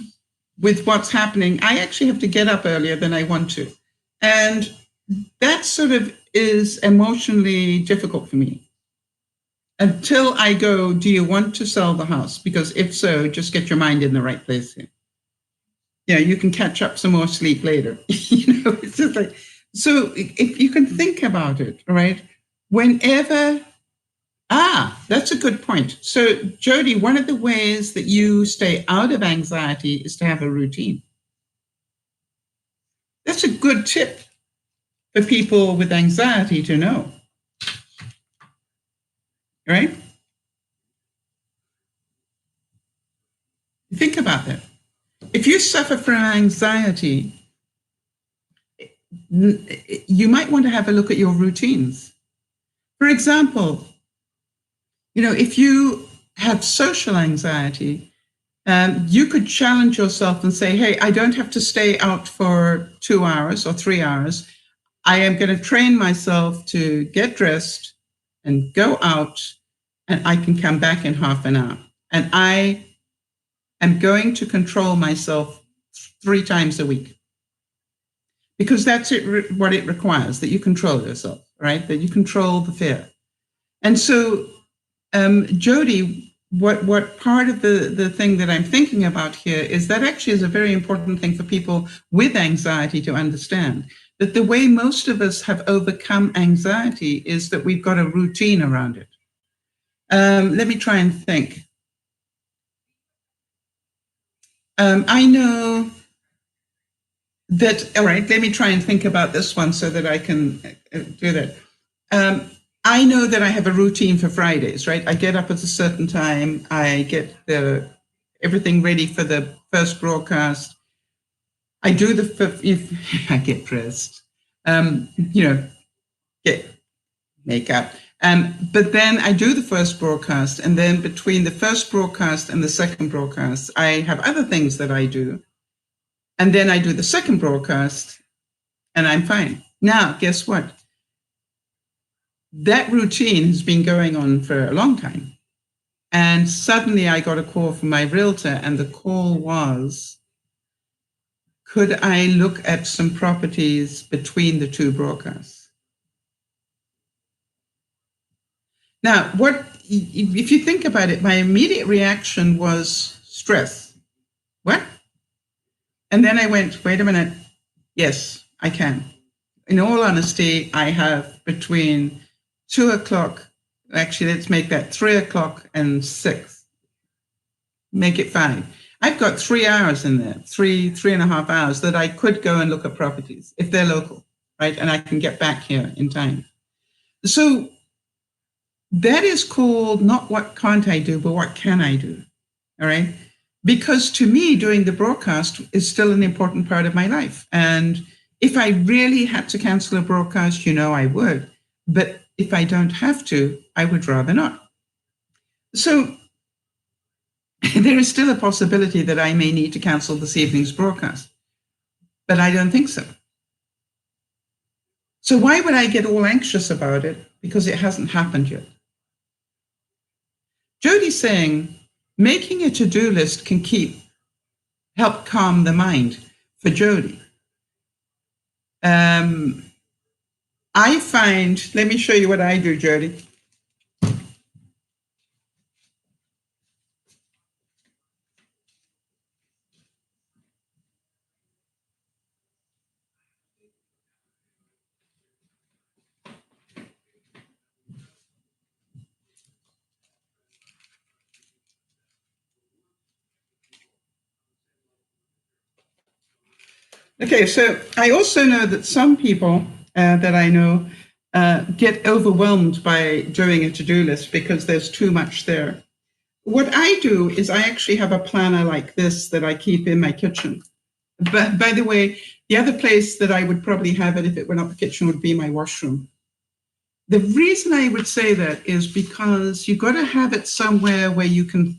with what's happening, I actually have to get up earlier than I want to. And that sort of is emotionally difficult for me until I go, do you want to sell the house? Because if so, just get your mind in the right place here. You can catch up some more sleep later. It's just like, so if you can think about it, right? Whenever, that's a good point. So Jody, one of the ways that you stay out of anxiety is to have a routine. That's a good tip for people with anxiety to know, right? Think about that. If you suffer from anxiety, you might want to have a look at your routines. For example, if you have social anxiety, you could challenge yourself and say, hey, I don't have to stay out for 2 hours or 3 hours. I am going to train myself to get dressed and go out, and I can come back in half an hour. And I am going to control myself 3 times a week. Because that's what it requires, that you control yourself, right? That you control the fear. And so, Jody, what part of the thing that I'm thinking about here is that actually is a very important thing for people with anxiety to understand, that the way most of us have overcome anxiety is that we've got a routine around it. Let me try and think. I know that, all right, let me try and think about this one so that I can do that. I know that I have a routine for Fridays, right? I get up at a certain time. I get everything ready for the first broadcast. I do if I get dressed, get makeup. But then I do the first broadcast. And then between the first broadcast and the second broadcast, I have other things that I do. And then I do the second broadcast and I'm fine. Now, guess what? That routine has been going on for a long time. And suddenly I got a call from my realtor, and the call was, could I look at some properties between the 2 broadcasts? Now, if you think about it, my immediate reaction was stress. What? And then I went, wait a minute. Yes, I can. In all honesty, I have between 2 o'clock, actually, let's make that 3 o'clock and 6. Make it 5. I've got 3 hours in there, 3.5 hours that I could go and look at properties if they're local, right? And I can get back here in time. So that is called not what can't I do, but what can I do, all right? Because to me, doing the broadcast is still an important part of my life. And if I really had to cancel a broadcast, I would. But if I don't have to, I would rather not. So there is still a possibility that I may need to cancel this evening's broadcast. But I don't think so. So why would I get all anxious about it? Because it hasn't happened yet. Jody's saying, making a to-do list can help calm the mind for Jody. I find, let me show you what I do, Jody. Okay, so I also know that some people that I know get overwhelmed by doing a to-do list because there's too much there. What I do is I actually have a planner like this that I keep in my kitchen. But by the way, the other place that I would probably have it if it were not the kitchen would be my washroom. The reason I would say that is because you've got to have it somewhere where you can,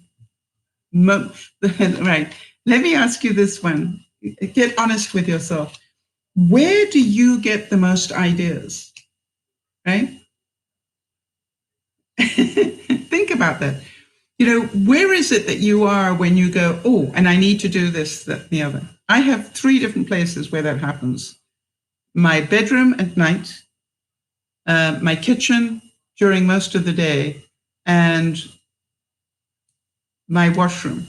right. Let me ask you this one. Get honest with yourself. Where do you get the most ideas? Right? Think about that. Where is it that you are when you go, oh, and I need to do this, that, and the other? I have 3 different places where that happens. My bedroom at night, my kitchen during most of the day, and my washroom.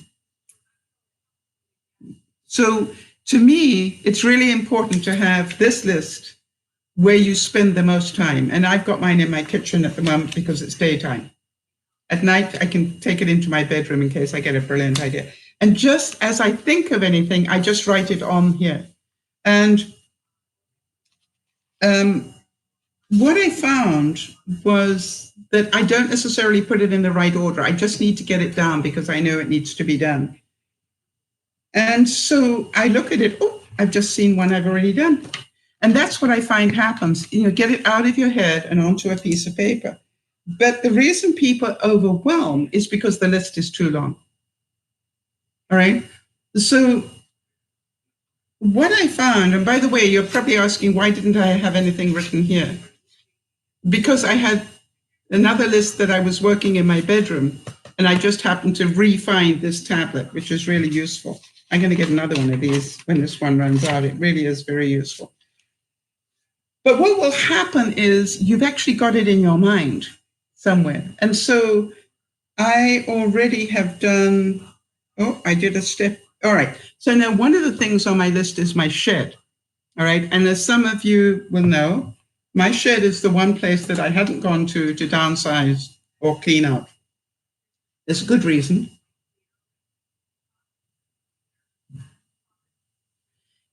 So to me, it's really important to have this list where you spend the most time. And I've got mine in my kitchen at the moment because it's daytime. At night, I can take it into my bedroom in case I get a brilliant idea. And just as I think of anything, I just write it on here. And what I found was that I don't necessarily put it in the right order. I just need to get it down because I know it needs to be done. And so I look at it, oh, I've just seen one I've already done. And that's what I find happens. Get it out of your head and onto a piece of paper. But the reason people overwhelm is because the list is too long. All right. So what I found, and by the way, you're probably asking, why didn't I have anything written here? Because I had another list that I was working in my bedroom, and I just happened to re-find this tablet, which is really useful. I'm going to get another one of these when this one runs out. It really is very useful. But what will happen is you've actually got it in your mind somewhere. And so I already have done, I did a step. All right. So now one of the things on my list is my shed. All right. And as some of you will know, my shed is the one place that I hadn't gone to downsize or clean out. There's a good reason.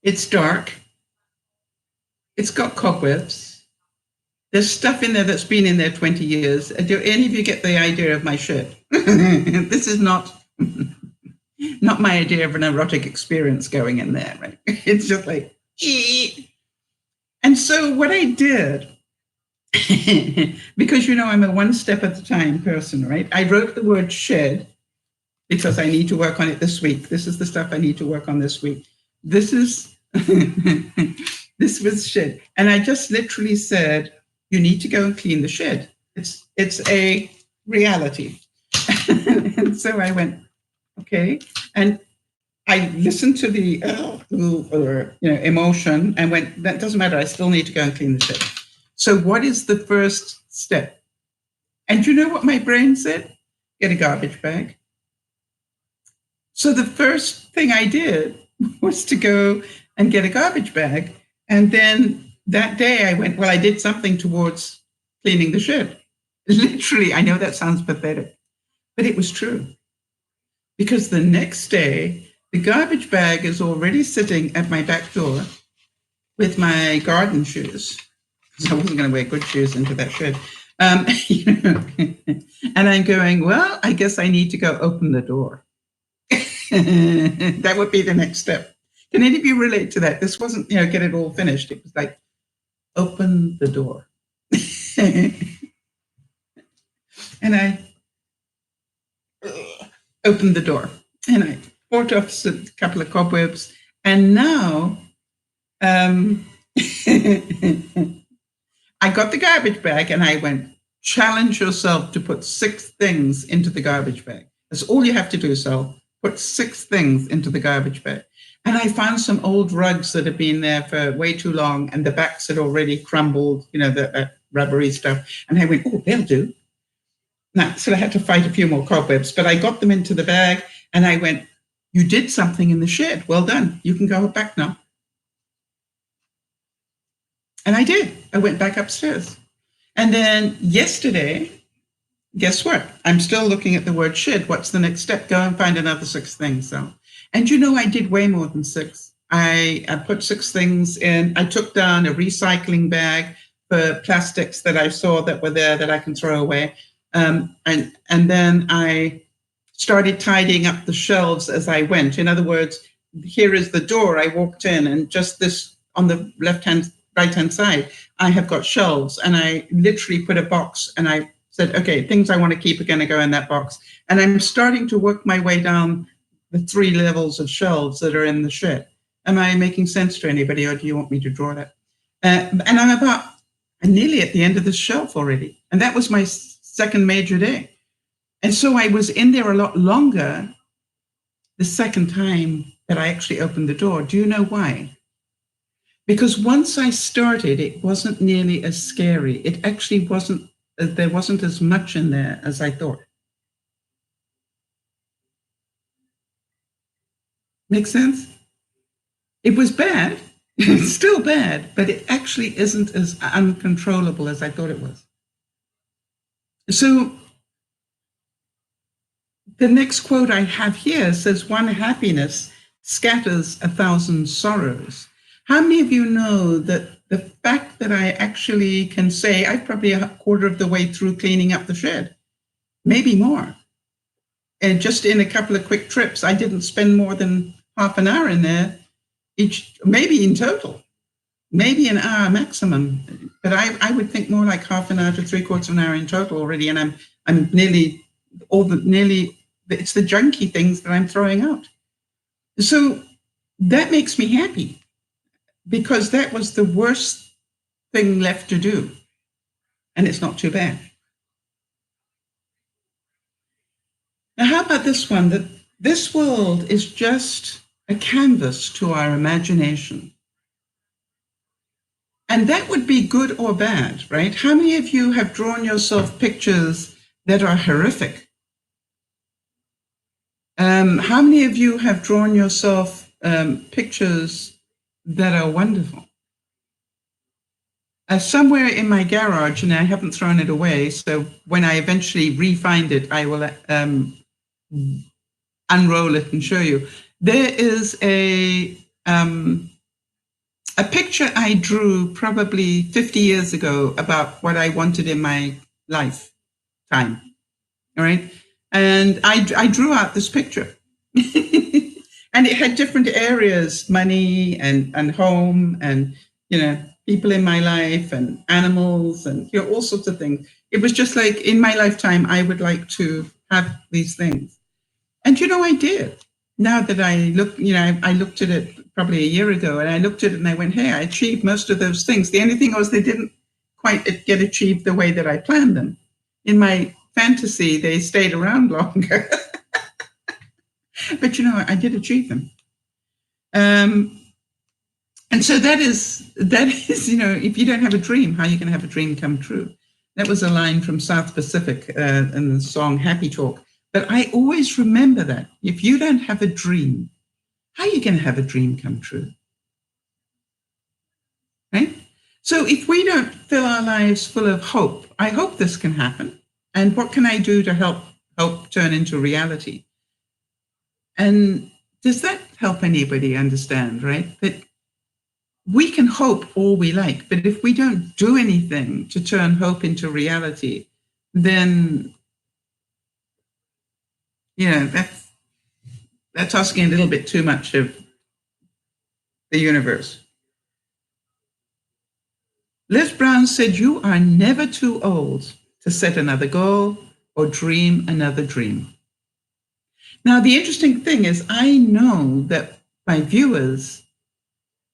It's dark. It's got cobwebs. There's stuff in there that's been in there 20 years. Do any of you get the idea of my shed? This is not my idea of an erotic experience going in there, right? It's just like, ee. And so what I did, because I'm a one step at a time person, right? I wrote the word shed because I need to work on it this week. This is the stuff I need to work on this week. This is, this was shed. And I just literally said, you need to go and clean the shed. It's a reality. And so I went, okay. And I listened to the emotion and went, that doesn't matter. I still need to go and clean the shed. So what is the first step? And you know what my brain said? Get a garbage bag. So the first thing I did was to go and get a garbage bag. And then that day I went, well, I did something towards cleaning the shed. Literally, I know that sounds pathetic, but it was true. Because the next day, the garbage bag is already sitting at my back door with my garden shoes, because I wasn't going to wear good shoes into that shed. And I'm going, well, I guess I need to go open the door. That would be the next step. Can any of you relate to that? This wasn't, get it all finished. It was like, open the door. And I opened the door and I brought off a couple of cobwebs. And now I got the garbage bag and I went, challenge yourself to put 6 things into the garbage bag. That's all you have to do, Sal. Put 6 things into the garbage bag. And I found some old rugs that had been there for way too long and the backs had already crumbled, the rubbery stuff. And I went, oh, they'll do. Now, so I had to fight a few more cobwebs, but I got them into the bag and I went, you did something in the shed. Well done. You can go back now. And I did. I went back upstairs. And then yesterday, guess what? I'm still looking at the word shed. What's the next step? Go and find another 6 things. So, and I did way more than 6. I put 6 things in. I took down a recycling bag for plastics that I saw that were there that I can throw away. And then I started tidying up the shelves as I went. In other words, here is the door. I walked in and just this on the right-hand side, I have got shelves and I literally put a box and I said, okay, things I want to keep are going to go in that box. And I'm starting to work my way down the 3 levels of shelves that are in the shed. Am I making sense to anybody or do you want me to draw that? And I'm nearly at the end of this shelf already. And that was my second major day. And so I was in there a lot longer the second time that I actually opened the door. Do you know why? Because once I started, it wasn't nearly as scary. It actually wasn't, there wasn't as much in there as I thought. Make sense? It was bad. It's still bad, but it actually isn't as uncontrollable as I thought it was. So the next quote I have here says, "One happiness scatters 1,000 sorrows." How many of you know that the fact that I actually can say I'm probably a quarter of the way through cleaning up the shed, maybe more, and just in a couple of quick trips, I didn't spend more than half an hour in there each, maybe in total, maybe an hour maximum, but I would think more like half an hour to 3/4 of an hour in total already, and I'm nearly it's the junky things that I'm throwing out. So that makes me happy, because that was the worst thing left to do, and it's not too bad. Now, how about this one? That this world is just a canvas to our imagination. And that would be good or bad, right? How many of you have drawn yourself pictures that are horrific? How many of you have drawn yourself pictures that are wonderful? Somewhere in my garage, and I haven't thrown it away, so when I eventually re-find it, I will unroll it and show you. There is a picture I drew probably 50 years ago about what I wanted in my lifetime, all right? And I drew out this picture. And it had different areas, money and home and, people in my life and animals and, all sorts of things. It was just like, in my lifetime, I would like to have these things. And, I did. Now that I look, I looked at it probably a year ago, and I looked at it and I went, hey, I achieved most of those things. The only thing was they didn't quite get achieved the way that I planned them. In my fantasy, they stayed around longer. But, I did achieve them. And so that is, if you don't have a dream, how are you going to have a dream come true? That was a line from South Pacific in the song Happy Talk. But I always remember that. If you don't have a dream, how are you going to have a dream come true? Right? So if we don't fill our lives full of hope, I hope this can happen. And what can I do to help hope turn into reality? And does that help anybody understand, right? That we can hope all we like, but if we don't do anything to turn hope into reality, then, that's asking a little bit too much of the universe. Liz Brown said, "You are never too old to set another goal or dream another dream." Now, the interesting thing is, I know that my viewers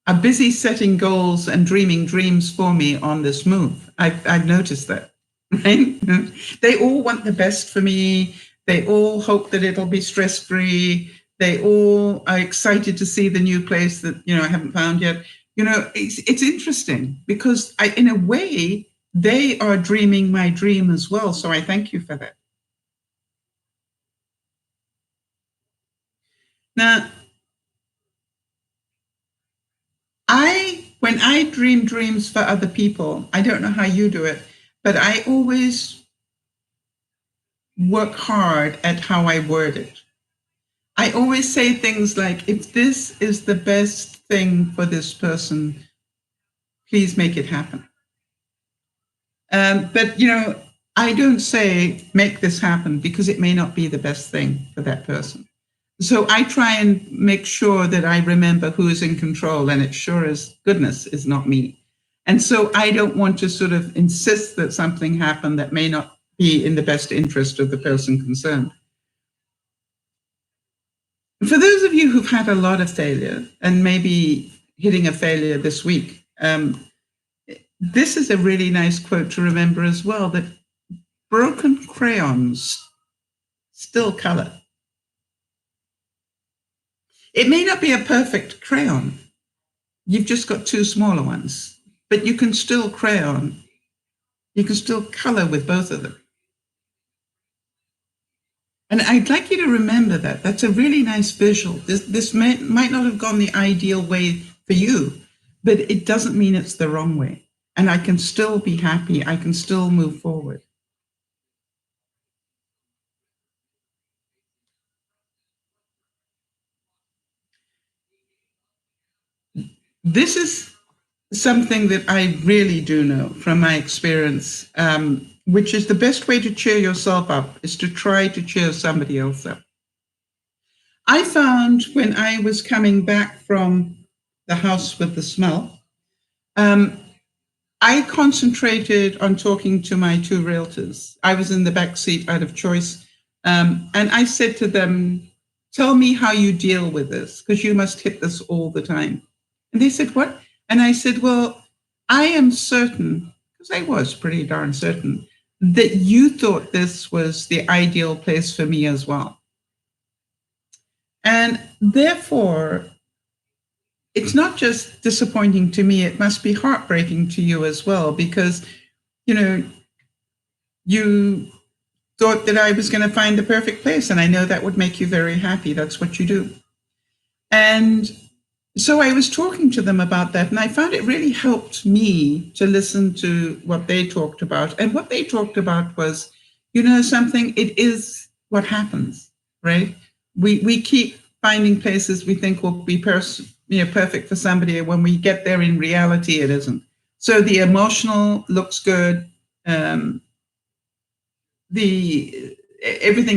are busy setting goals and dreaming dreams for me on this move. I've noticed that, right? They all want the best for me. They all hope that it'll be stress-free. They all are excited to see the new place that, I haven't found yet. It's interesting because in a way, they are dreaming my dream as well. So I thank you for that. Now, when I dream dreams for other people, I don't know how you do it, but I always work hard at how I word it. I always say things like, if this is the best thing for this person, please make it happen. But, I don't say, make this happen, because it may not be the best thing for that person. So I try and make sure that I remember who is in control, and it sure as goodness is not me. And so I don't want to sort of insist that something happen that may not be in the best interest of the person concerned. For those of you who've had a lot of failure and maybe hitting a failure this week, this is a really nice quote to remember as well, that broken crayons still color. It may not be a perfect crayon, You've just got two smaller ones, but you can still crayon. You can still color with both of them. And I'd like you to remember that. That's a really nice visual. This might not have gone the ideal way for you, but it doesn't mean it's the wrong way. And I can still be happy. I can still move forward. This is something that I really do know from my experience, which is the best way to cheer yourself up is to try to cheer somebody else up. I found when I was coming back from the house with the smell, I concentrated on talking to my two realtors. I was in the back seat out of choice. And I said to them, tell me how you deal with this, because you must hit this all the time. And they said, what? And I said, well, I am certain, because I was pretty darn certain, that you thought this was the ideal place for me as well. And therefore, it's not just disappointing to me, it must be heartbreaking to you as well, because, you know, you thought that I was going to find the perfect place, and I know that would make you very happy. That's what you do. And so I was talking to them about that, and I found it really helped me to listen to what they talked about. And what they talked about was, you know, something, it is what happens, right? We keep finding places we think will be perfect for somebody, and when we get there in reality, it isn't. So the emotional looks good, everything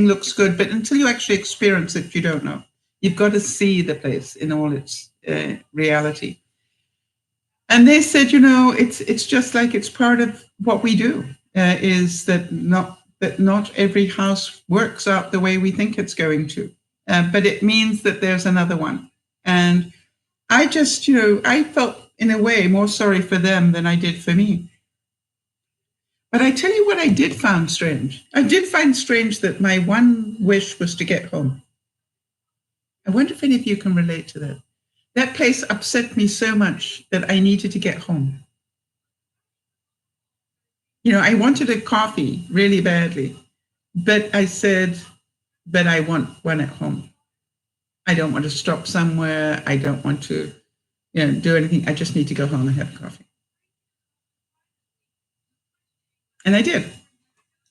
looks good, but until you actually experience it, you don't know. You've got to see the place in all its reality. And they said, you know, it's just like it's part of what we do. Is that not every house works out the way we think it's going to, but it means that there's another one. And I just, you know, I felt in a way more sorry for them than I did for me. But I tell you what I did find strange. I did find strange that my one wish was to get home. I wonder if any of you can relate to that. That place upset me so much that I needed to get home. You know, I wanted a coffee really badly, but I said, but I want one at home. I don't want to stop somewhere. I don't want to, you know, do anything. I just need to go home and have coffee. And I did.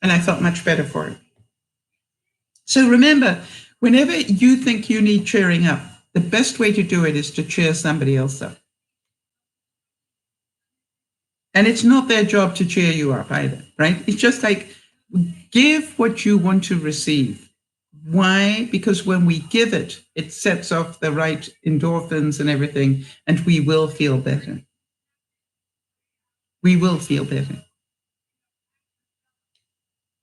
And I felt much better for it. So remember, whenever you think you need cheering up, the best way to do it is to cheer somebody else up. And it's not their job to cheer you up either, right? It's just like give what you want to receive. Why? Because when we give it, it sets off the right endorphins and everything, and we will feel better. We will feel better.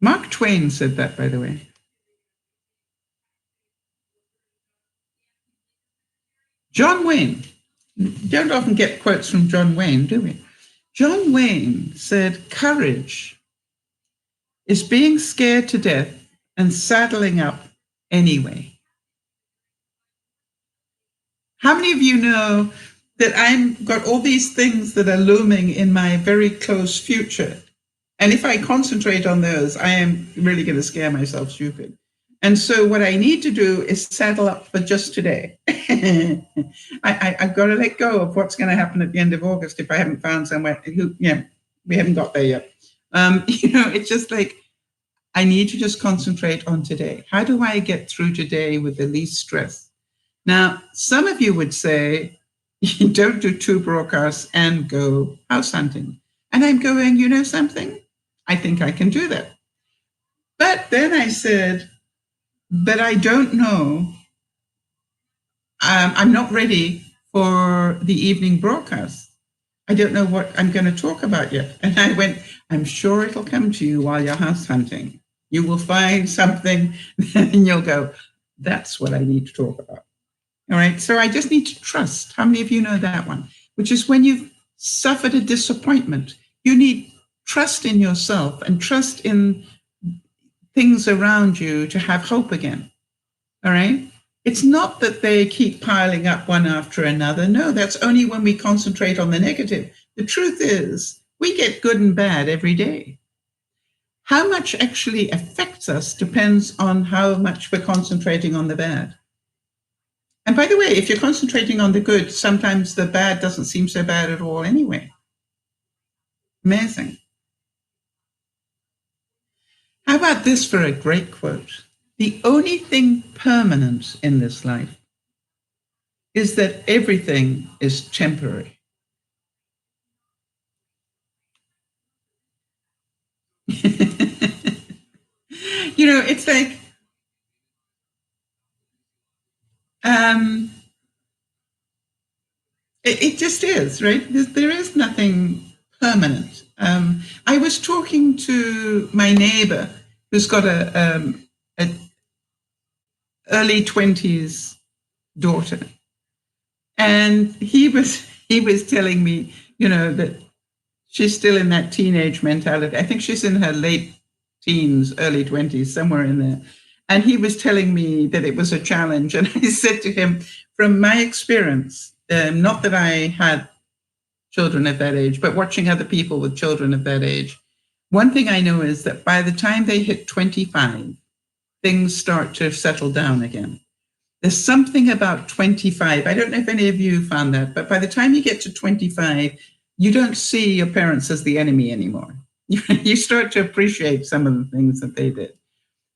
Mark Twain said that, by the way. John Wayne. Don't often get quotes from John Wayne, do we? John Wayne said, courage is being scared to death and saddling up anyway. How many of you know that I've got all these things that are looming in my very close future? And if I concentrate on those, I am really going to scare myself stupid. And so what I need to do is saddle up for just today. I've got to let go of what's going to happen at the end of August if I haven't found somewhere. We haven't got there yet. It's just like I need to just concentrate on today. How do I get through today with the least stress? Now, some of you would say, you don't do 2 broadcasts and go house hunting. And I'm going, you know something? I think I can do that. But then I said, but I don't know. I'm not ready for the evening broadcast. I don't know what I'm going to talk about yet. And I went, I'm sure it'll come to you while you're house hunting. You will find something and you'll go, that's what I need to talk about. All right. So I just need to trust. How many of you know that one? Which is when you've suffered a disappointment, you need trust in yourself and trust in things around you to have hope again. All right. It's not that they keep piling up one after another. No, that's only when we concentrate on the negative. The truth is, we get good and bad every day. How much actually affects us depends on how much we're concentrating on the bad. And by the way, if you're concentrating on the good, sometimes the bad doesn't seem so bad at all anyway. Amazing. How about this for a great quote? The only thing permanent in this life is that everything is temporary. It's like, it just is, right? There is nothing permanent. I was talking to my neighbor who's got a early 20s daughter, and he was telling me, that she's still in that teenage mentality. I think she's in her late teens, early 20s, somewhere in there. And he was telling me that it was a challenge. And I said to him, from my experience, not that I had children at that age, but watching other people with children at that age, one thing I know is that by the time they hit 25, things start to settle down again. There's something about 25. I don't know if any of you found that, but by the time you get to 25, you don't see your parents as the enemy anymore. You start to appreciate some of the things that they did.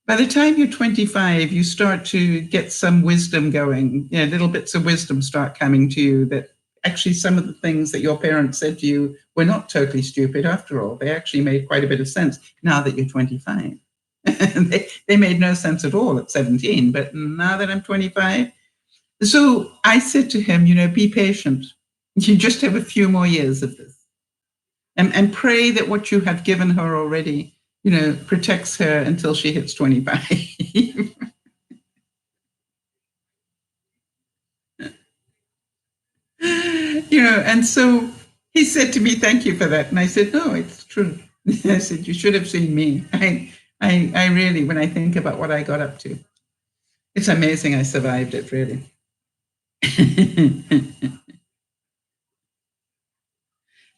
By the time you're 25, you start to get some wisdom going. Little bits of wisdom start coming to you that actually some of the things that your parents said to you were not totally stupid after all. They actually made quite a bit of sense now that you're 25. they made no sense at all at 17, but now that I'm 25. So I said to him, be patient. You just have a few more years of this. And pray that what you have given her already, protects her until she hits 25. And so he said to me, thank you for that. And I said, no, it's true. I said, you should have seen me. I really, when I think about what I got up to, it's amazing I survived it, really.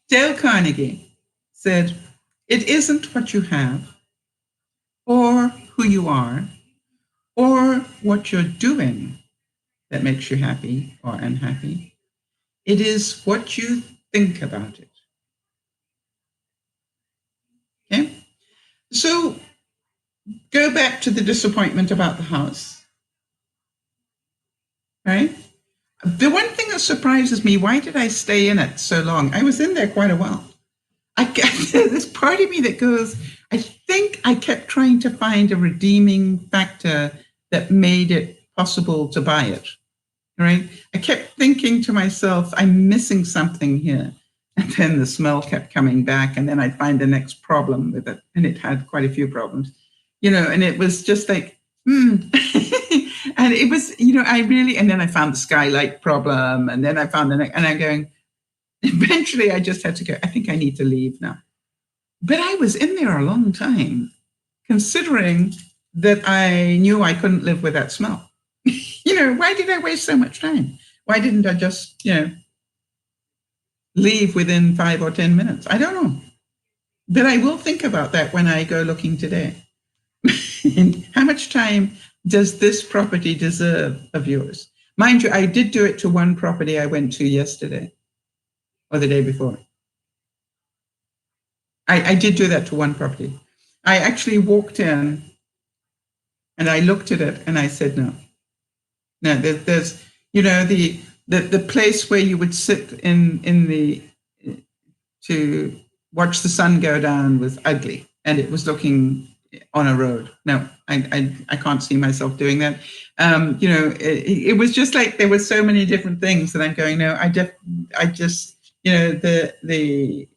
Dale Carnegie said, it isn't what you have or who you are or what you're doing that makes you happy or unhappy. It is what you think about it. Okay? So go back to the disappointment about the house. Right? The one thing that surprises me, why did I stay in it so long? I was in there quite a while. There's part of me that goes, I think I kept trying to find a redeeming factor that made it possible to buy it, right? I kept thinking to myself, I'm missing something here. And then the smell kept coming back, and then I'd find the next problem with it. And it had quite a few problems, and it was just like, and it was, and then I found the skylight problem, and then I found the next, and I'm going, eventually I just had to go, I think I need to leave now. But I was in there a long time, considering that I knew I couldn't live with that smell. Why did I waste so much time? Why didn't I just, leave within 5 or 10 minutes? I don't know. But I will think about that when I go looking today. How much time does this property deserve of yours? Mind you, I did do it to one property I went to yesterday or the day before. I did do that to one property. I actually walked in and I looked at it and I said, no, there's, the place where you would sit in the, to watch the sun go down was ugly and it was looking on a road. No, I can't see myself doing that. It was just like there were so many different things that I'm going, no, I just, the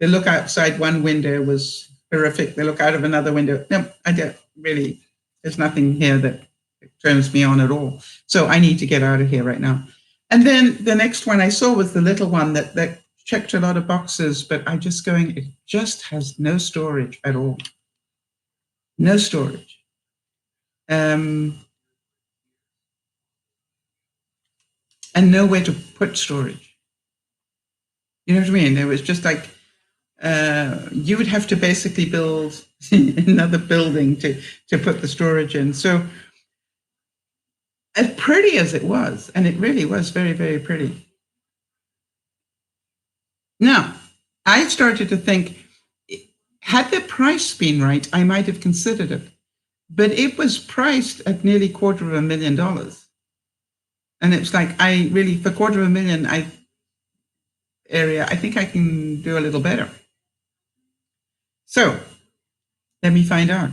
look outside one window was horrific. The look out of another window, no, I don't really, there's nothing here that turns me on at all. So I need to get out of here right now. And then the next one I saw was the little one that checked a lot of boxes, but I just going, it just has no storage at all. No storage. and nowhere to put storage. You know what I mean? It was just like you would have to basically build another building to put the storage in. So as pretty as it was, and it really was very, very pretty. Now, I started to think, had the price been right, I might have considered it. But it was priced at nearly $250,000. And it's like, I really, for $250,000 I think I can do a little better. So let me find out.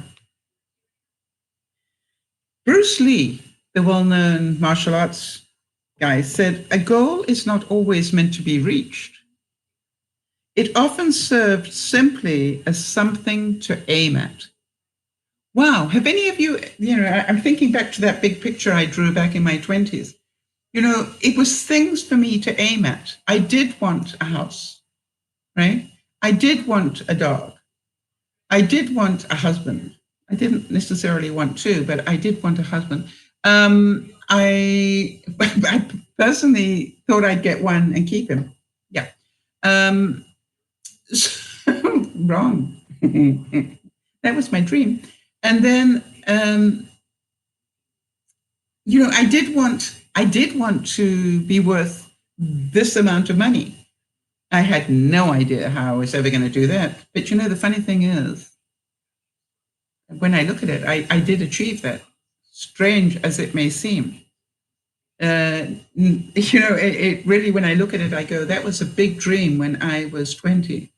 Bruce Lee, the well-known martial arts guy, said, a goal is not always meant to be reached. It often served simply as something to aim at. Wow, have any of you, I'm thinking back to that big picture I drew back in my 20s. It was things for me to aim at. I did want a house, right? I did want a dog. I did want a husband. I didn't necessarily want two, but I did want a husband. I personally thought I'd get one and keep him. Yeah. Wrong. That was my dream. And then, I did want to be worth this amount of money. I had no idea how I was ever going to do that. But the funny thing is, when I look at it, I did achieve that, strange as it may seem. It really, when I look at it, I go, that was a big dream when I was 20.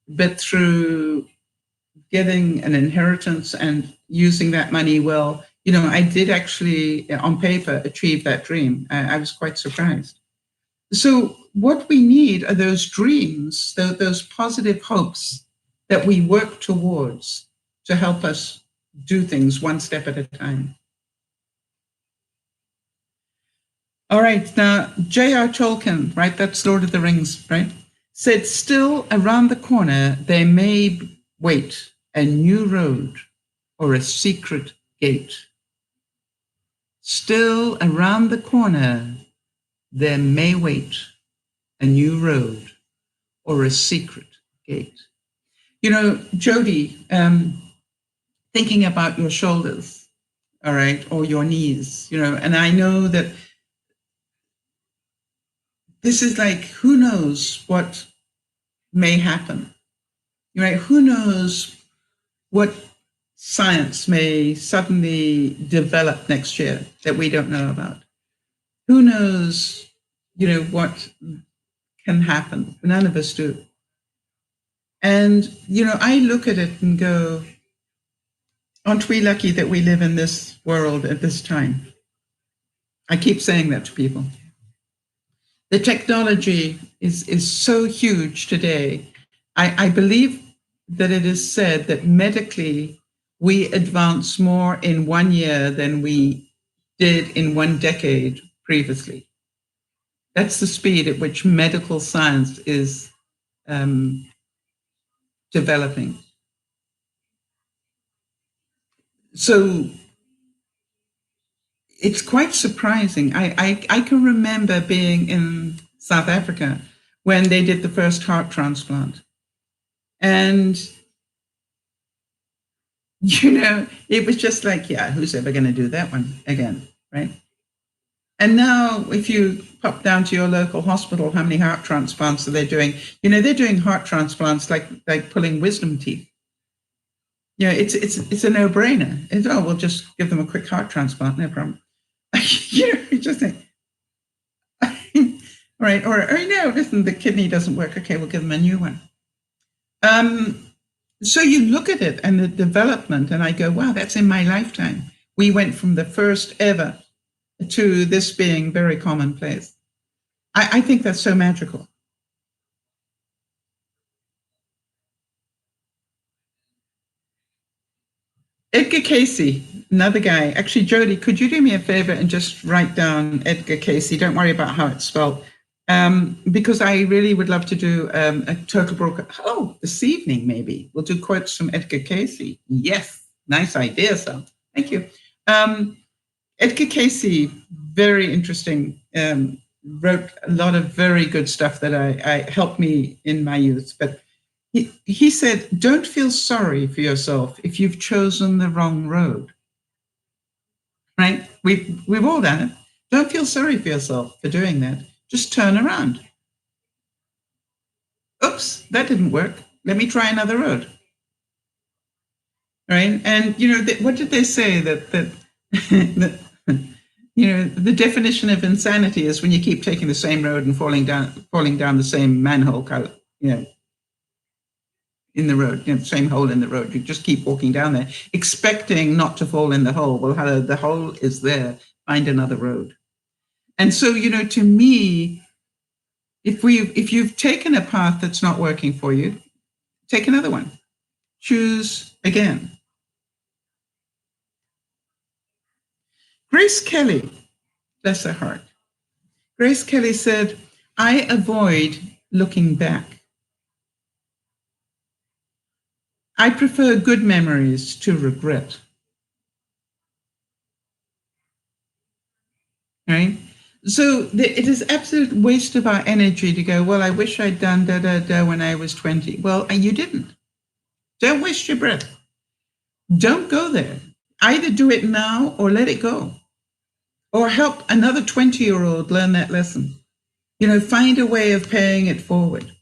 But through getting an inheritance and using that money well, I did actually, on paper, achieve that dream. I was quite surprised. So what we need are those dreams, those positive hopes that we work towards to help us do things one step at a time. All right, now J.R. Tolkien, right, that's Lord of the Rings, right, said, still around the corner there may wait a new road or a secret gate. Still around the corner there may wait a new road or a secret gate. Jody, thinking about your shoulders, all right, or your knees, and I know that this is like, who knows what may happen, right? Who knows what science may suddenly develop next year that we don't know about? Who knows, what can happen? None of us do. And, I look at it and go, aren't we lucky that we live in this world at this time? I keep saying that to people. The technology is so huge today. I believe that it is said that medically we advance more in 1 year than we did in 1 decade previously. That's the speed at which medical science is developing. So it's quite surprising. I can remember being in South Africa when they did the first heart transplant. And, it was just like, yeah, who's ever going to do that one again, right? And now if you pop down to your local hospital, how many heart transplants are they doing? They're doing heart transplants like pulling wisdom teeth. It's a no-brainer. We'll just give them a quick heart transplant, no problem. You just think, right? Or no, listen, the kidney doesn't work. Okay, we'll give them a new one. So you look at it and the development, and I go, wow, that's in my lifetime. We went from the first ever to this being very commonplace. I think that's so magical. Edgar Casey, another guy. Actually, Jody, could you do me a favor and just write down Edgar Casey? Don't worry about how it's spelled. Because I really would love to do a total broker. Oh, this evening, maybe. We'll do quotes from Edgar Casey. Yes, nice idea, Sam. Thank you. Edgar Casey, very interesting wrote a lot of very good stuff that I helped me in my youth. But he said, don't feel sorry for yourself if you've chosen the wrong road. Right? We've all done it. Don't feel sorry for yourself for doing that. Just turn around. Oops, that didn't work. Let me try another road. Right? And what did they say that the definition of insanity is when you keep taking the same road and falling down the same manhole, in the road, the same hole in the road. You just keep walking down there, expecting not to fall in the hole. Well, hello, the hole is there. Find another road. And so, to me, if you've taken a path that's not working for you, take another one. Choose again. Grace Kelly, bless her heart. Grace Kelly said, I avoid looking back. I prefer good memories to regret. Right? So it is absolute waste of our energy to go, well, I wish I'd done da-da-da when I was 20. Well, you didn't. Don't waste your breath. Don't go there. Either do it now or let it go. Or help another 20-year-old learn that lesson. Find a way of paying it forward.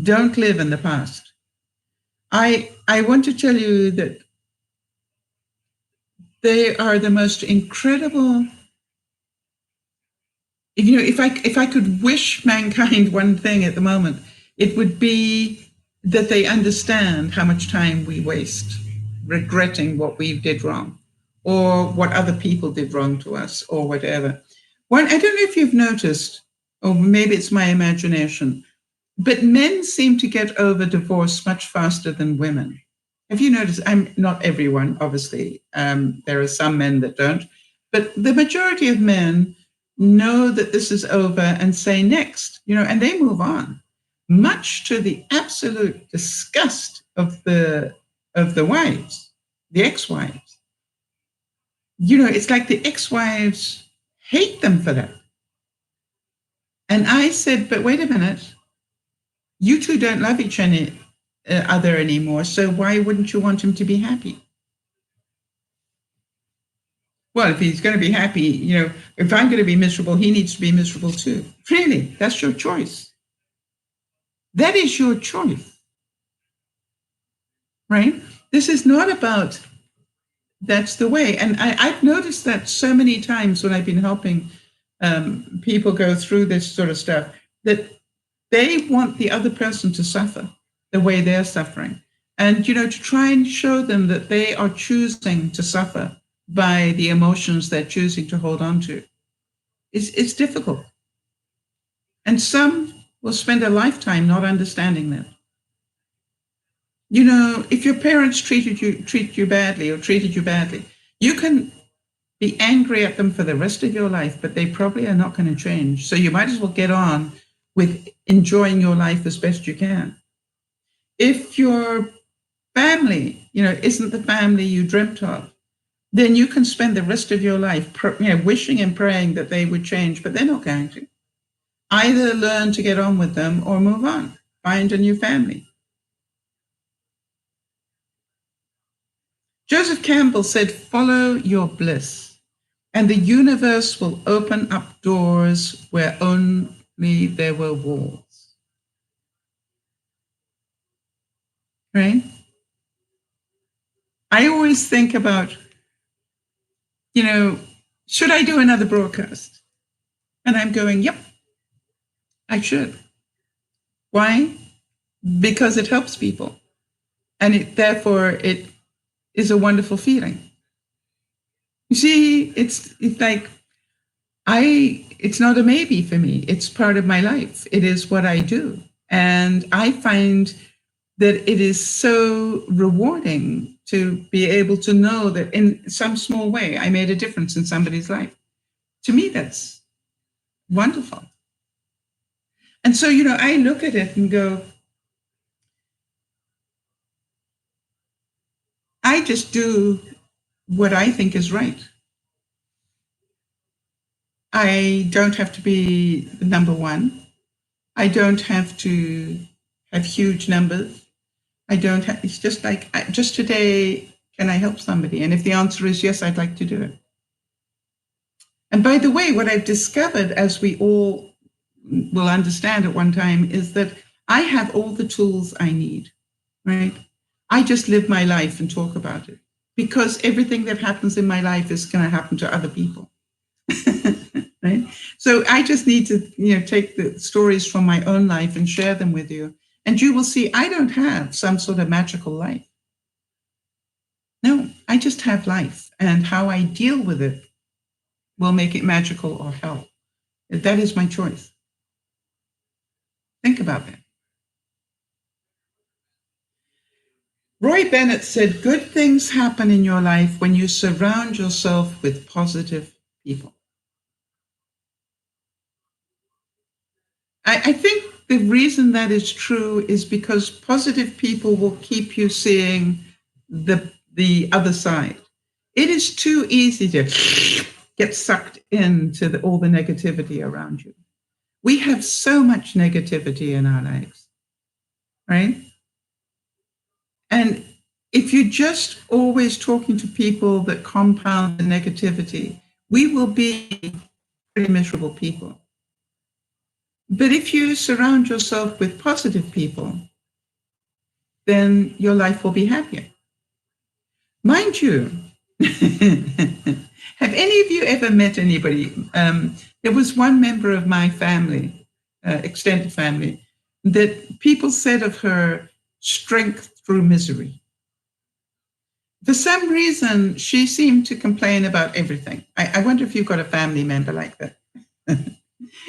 Don't live in the past. I want to tell you that they are the most incredible. If I could wish mankind one thing at the moment, it would be that they understand how much time we waste regretting what we did wrong or what other people did wrong to us or whatever. I don't know if you've noticed, or maybe it's my imagination, but men seem to get over divorce much faster than women. Have you noticed? I'm not everyone, obviously. There are some men that don't, but the majority of men know that this is over and say next, and they move on, much to the absolute disgust of the wives, the ex-wives. It's like the ex-wives hate them for that. And I said, but wait a minute, you two don't love each other anymore, so why wouldn't you want him to be happy? Well, if he's going to be happy, if I'm going to be miserable, he needs to be miserable too. Really, that's your choice. That is your choice, right? This is not about that's the way. And I've noticed that so many times when I've been helping people go through this sort of stuff, that they want the other person to suffer the way they're suffering. And, to try and show them that they are choosing to suffer by the emotions they're choosing to hold on to. It's difficult. And some will spend a lifetime not understanding that. If your parents treated you badly, you can be angry at them for the rest of your life, but they probably are not going to change. So you might as well get on with enjoying your life as best you can. If your family, isn't the family you dreamt of, then you can spend the rest of your life, wishing and praying that they would change, but they're not going to. Either learn to get on with them or move on, find a new family. Joseph Campbell said, follow your bliss, and the universe will open up doors where only there were walls. Right? I always think about, should I do another broadcast? And I'm going, yep, I should. Why? Because it helps people. And therefore, it is a wonderful feeling. You see, it's like, it's not a maybe for me. It's part of my life. It is what I do. And I find that it is so rewarding to be able to know that in some small way, I made a difference in somebody's life. To me, that's wonderful. And so, I look at it and go, I just do what I think is right. I don't have to be the number one. I don't have to have huge numbers. I don't have, it's just like, just today, can I help somebody? And if the answer is yes, I'd like to do it. And by the way, what I've discovered, as we all will understand at one time, is that I have all the tools I need, right? I just live my life and talk about it, because everything that happens in my life is going to happen to other people. Right? So I just need to, take the stories from my own life and share them with you. And you will see I don't have some sort of magical life. No, I just have life. And how I deal with it will make it magical or hell. That is my choice. Think about that. Roy Bennett said, good things happen in your life when you surround yourself with positive people. I think the reason that is true is because positive people will keep you seeing the other side. It is too easy to get sucked into all the negativity around you. We have so much negativity in our lives, right? And if you're just always talking to people that compound the negativity, we will be pretty miserable people. But if you surround yourself with positive people, then your life will be happier. Mind you, have any of you ever met anybody? There was one member of my family, extended family, that people said of her, strength through misery. For some reason, she seemed to complain about everything. I wonder if you've got a family member like that.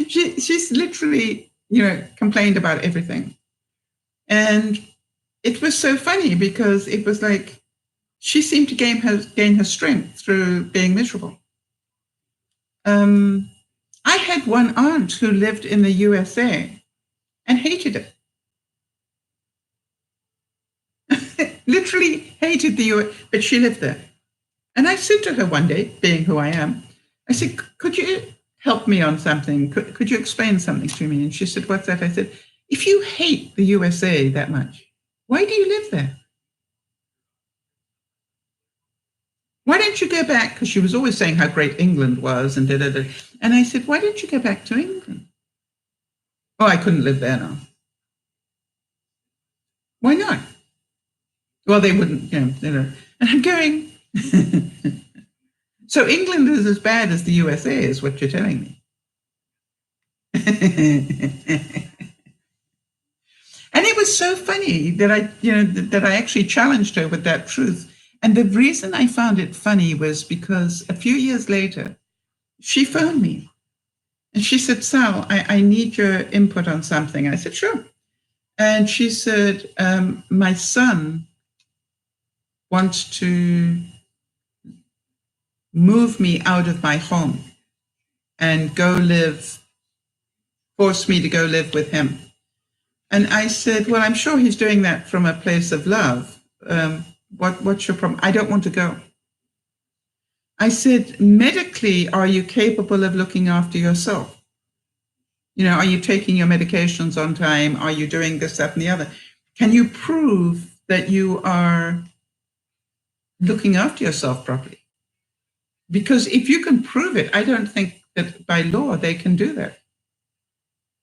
She's literally, complained about everything. And it was so funny because it was like she seemed to gain her strength through being miserable. I had one aunt who lived in the USA and hated it. Literally hated the US, but she lived there. And I said to her one day, being who I am, I said, could you help me on something? Could you explain something to me? And she said, what's that? I said, if you hate the USA that much, why do you live there? Why don't you go back? Because she was always saying how great England was and da-da-da. And I said, why don't you go back to England? Oh, I couldn't live there now. Why not? Well, they wouldn't, And I'm going, so England is as bad as the USA is what you're telling me. And it was so funny that I actually challenged her with that truth. And the reason I found it funny was because a few years later, she phoned me and she said, Sal, I need your input on something. I said, sure. And she said, my son wants to move me out of my home and force me to go live with him. And I said, well, I'm sure he's doing that from a place of love. What's your problem? I don't want to go. I said, medically, are you capable of looking after yourself? Are you taking your medications on time? Are you doing this, that, and the other? Can you prove that you are looking after yourself properly? Because if you can prove it, I don't think that by law they can do that.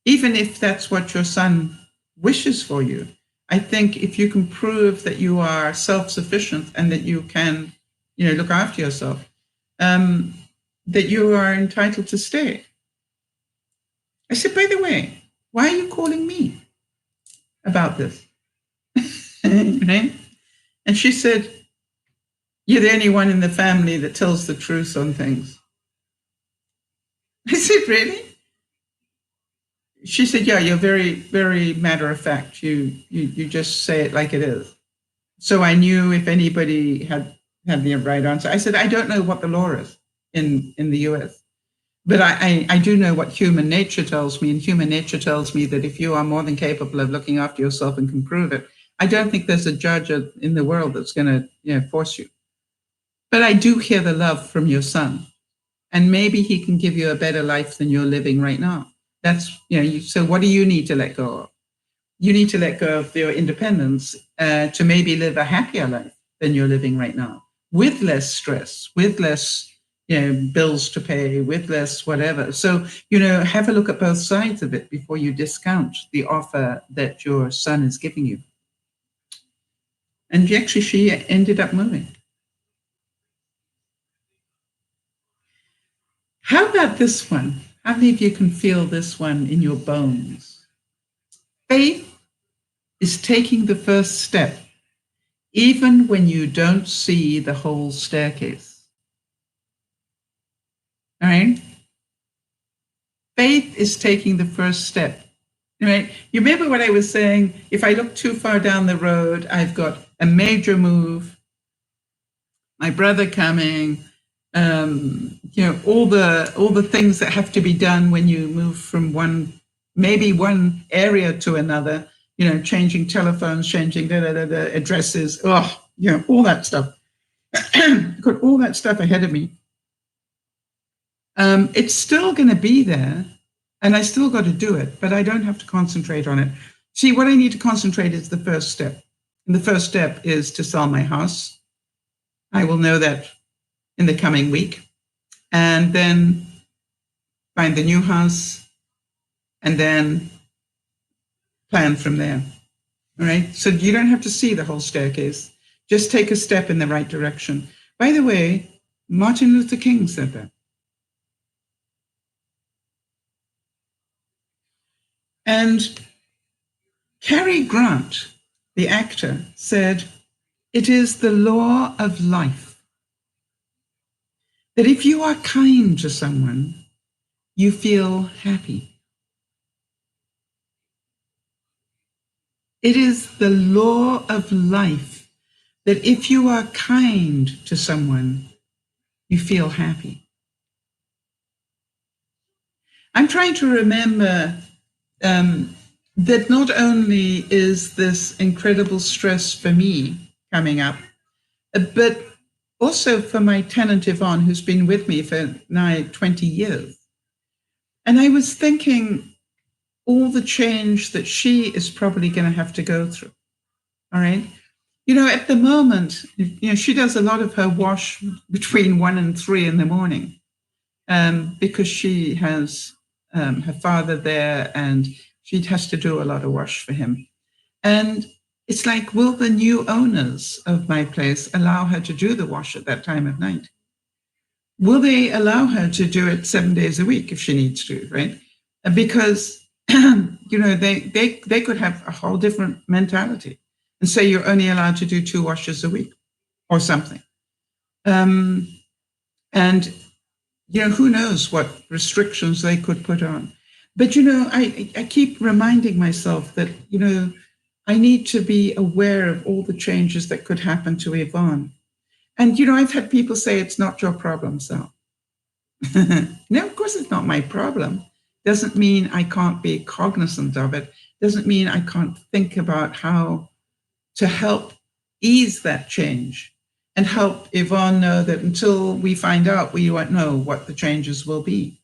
Even if that's what your son wishes for you, I think if you can prove that you are self-sufficient and that you can, look after yourself, that you are entitled to stay. I said, by the way, why are you calling me about this? Right? And she said, you're the only one in the family that tells the truth on things. I said, really? She said, yeah, you're very, very matter of fact. You just say it like it is. So I knew if anybody had the right answer. I said, I don't know what the law is in the US, but I do know what human nature tells me. And human nature tells me that if you are more than capable of looking after yourself and can prove it, I don't think there's a judge in the world that's going to force you. But I do hear the love from your son. And maybe he can give you a better life than you're living right now. That's, so what do you need to let go of? You need to let go of your independence to maybe live a happier life than you're living right now, with less stress, with less bills to pay, with less whatever. So, have a look at both sides of it before you discount the offer that your son is giving you. And actually, she ended up moving. How about this one? How many of you can feel this one in your bones? Faith is taking the first step, even when you don't see the whole staircase. All right? Faith is taking the first step. All right? You remember what I was saying? If I look too far down the road, I've got a major move, my brother coming, all the things that have to be done when you move from one area to another, changing telephones, changing addresses, all that stuff. I've got all that stuff ahead of me. It's still going to be there, and I still got to do it, but I don't have to concentrate on it. See, what I need to concentrate is the first step. And the first step is to sell my house. I will know that in the coming week. And then find the new house, and then plan from there. All right? So you don't have to see the whole staircase. Just take a step in the right direction. By the way, Martin Luther King said that. And Cary Grant, the actor, said, "It is the law of life that if you are kind to someone, you feel happy. It is the law of life that if you are kind to someone, you feel happy." I'm trying to remember that not only is this incredible stress for me coming up, but also for my tenant Yvonne, who's been with me for now 20 years. And I was thinking all the change that she is probably going to have to go through. All right. At the moment, she does a lot of her wash between 1 and 3 in the morning because she has her father there, and she has to do a lot of wash for him. And it's like, will the new owners of my place allow her to do the wash at that time of night? Will they allow her to do it 7 days a week if she needs to, right? Because, they could have a whole different mentality and say you're only allowed to do 2 washes a week or something. And, who knows what restrictions they could put on. But, I keep reminding myself that, I need to be aware of all the changes that could happen to Yvonne. And, I've had people say, it's not your problem, Sal. No, of course it's not my problem. Doesn't mean I can't be cognizant of it. Doesn't mean I can't think about how to help ease that change and help Yvonne know that until we find out, we won't know what the changes will be.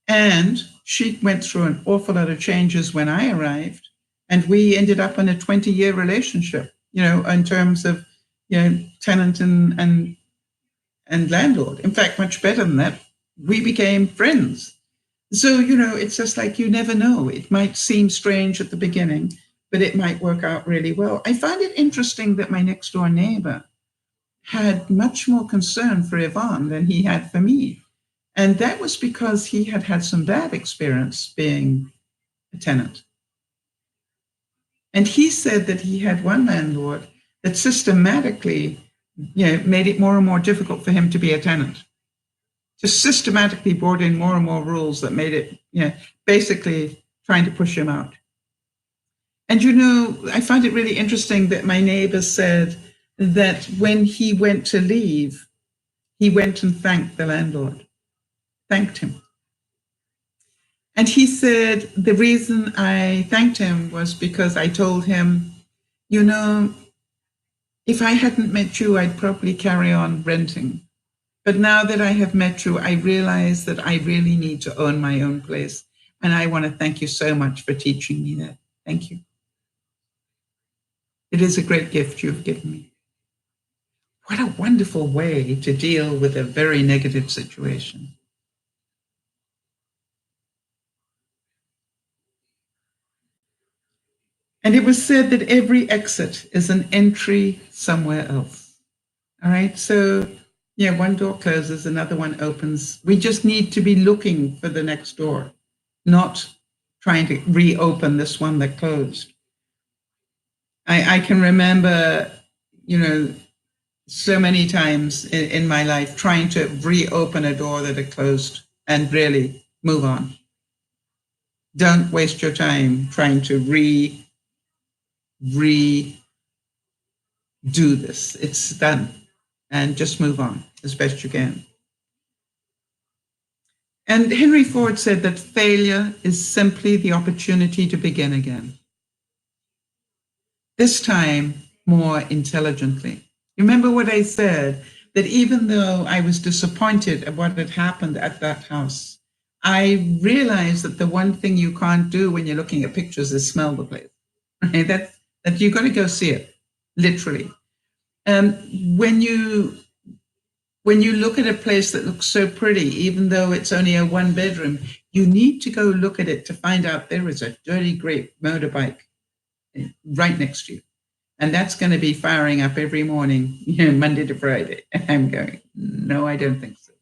And she went through an awful lot of changes when I arrived, and we ended up in a 20-year relationship, in terms of, tenant and landlord. In fact, much better than that. We became friends. So, it's just like you never know. It might seem strange at the beginning, but it might work out really well. I find it interesting that my next door neighbor had much more concern for Yvonne than he had for me. And that was because he had had some bad experience being a tenant. And he said that he had one landlord that systematically, made it more and more difficult for him to be a tenant. Just systematically brought in more and more rules that made it, basically trying to push him out. And, I find it really interesting that my neighbor said that when he went to leave, he went and thanked the landlord, thanked him. And he said, the reason I thanked him was because I told him, if I hadn't met you, I'd probably carry on renting But now that I have met you, I realize that I really need to own my own place. And I want to thank you so much for teaching me that. Thank you. It is a great gift you've given me. What a wonderful way to deal with a very negative situation. And it was said that every exit is an entry somewhere else. All right. So, yeah, one door closes, another one opens. We just need to be looking for the next door, not trying to reopen this one that closed. I can remember, so many times in my life trying to reopen a door that had closed and really move on. Don't waste your time trying to redo this. It's done. And just move on as best you can. And Henry Ford said that failure is simply the opportunity to begin again. This time, more intelligently. Remember what I said, that even though I was disappointed at what had happened at that house, I realized that the one thing you can't do when you're looking at pictures is smell the place. Right? That you've got to go see it, literally. When you look at a place that looks so pretty, even though it's only a one bedroom, you need to go look at it to find out there is a dirty grape motorbike right next to you. And that's going to be firing up every morning, Monday to Friday. And I'm going, no, I don't think so.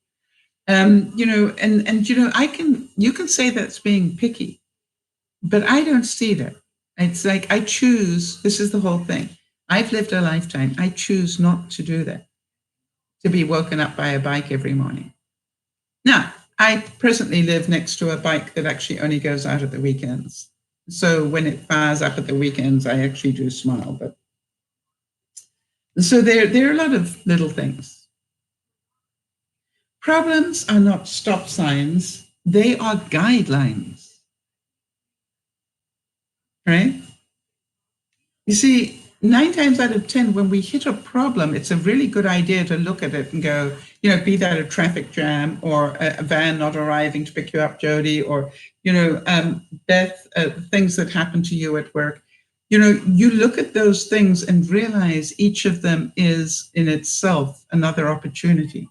You can say that's being picky, but I don't see that. It's like I choose, this is the whole thing. I've lived a lifetime. I choose not to do that, to be woken up by a bike every morning. Now, I presently live next to a bike that actually only goes out at the weekends. So when it fires up at the weekends, I actually do smile. But so there are a lot of little things. Problems are not stop signs. They are guidelines. Right? You see, 9 times out of 10, when we hit a problem, it's a really good idea to look at it and go, be that a traffic jam or a van not arriving to pick you up, Jody, or, Beth, things that happen to you at work. You look at those things and realize each of them is in itself another opportunity.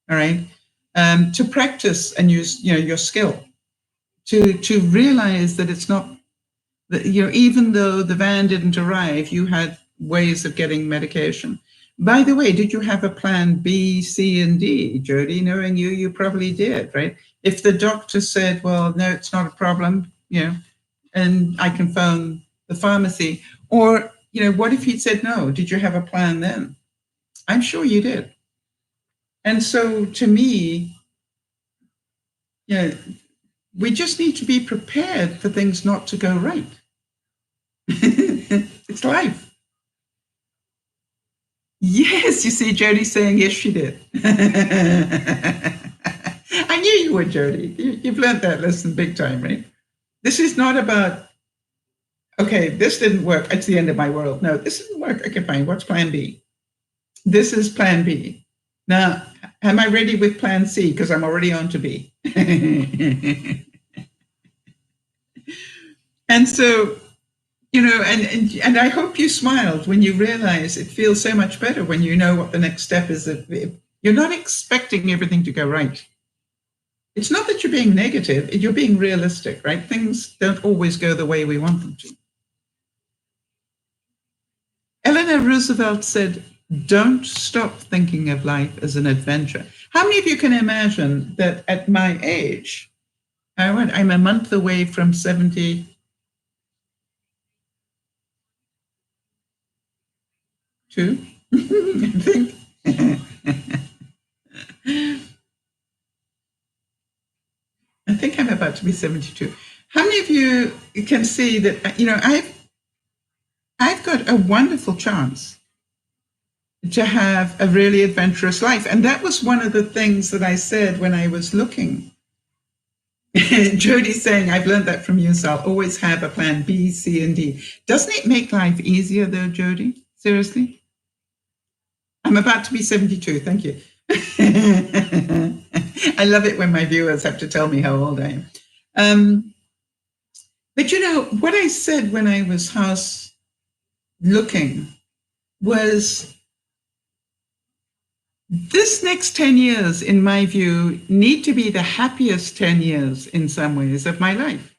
All right. To practice and use, your skill, to realize that it's not, even though the van didn't arrive, you had ways of getting medication. By the way, did you have a plan B, C, and D, Jody? Knowing you probably did, right? If the doctor said, well, no, it's not a problem, and I can phone the pharmacy, or, what if he'd said no? Did you have a plan then? I'm sure you did. And so to me, we just need to be prepared for things not to go right. It's life. Yes, you see, Jody saying yes, she did. I knew you would, Jody. You've learned that lesson big time, right? This is not about, okay, this didn't work. It's the end of my world. No, this didn't work. Okay, fine. What's plan B? This is plan B. Now, am I ready with plan C? Because I'm already on to B. And so, and I hope you smiled when you realize it feels so much better when you know what the next step is. You're not expecting everything to go right. It's not that you're being negative, you're being realistic, right? Things don't always go the way we want them to. Eleanor Roosevelt said, don't stop thinking of life as an adventure. How many of you can imagine that at my age, I'm a month away from 70. I think. I think I'm about to be 72. How many of you can see that, I've got a wonderful chance to have a really adventurous life. And that was one of the things that I said when I was looking. Jody's saying, I've learned that from you, Sal. Always have a plan B, C, and D. Doesn't it make life easier though, Jody? Seriously? I'm about to be 72. Thank you. I love it when my viewers have to tell me how old I am. But what I said when I was house looking was this next 10 years, in my view, need to be the happiest 10 years in some ways of my life.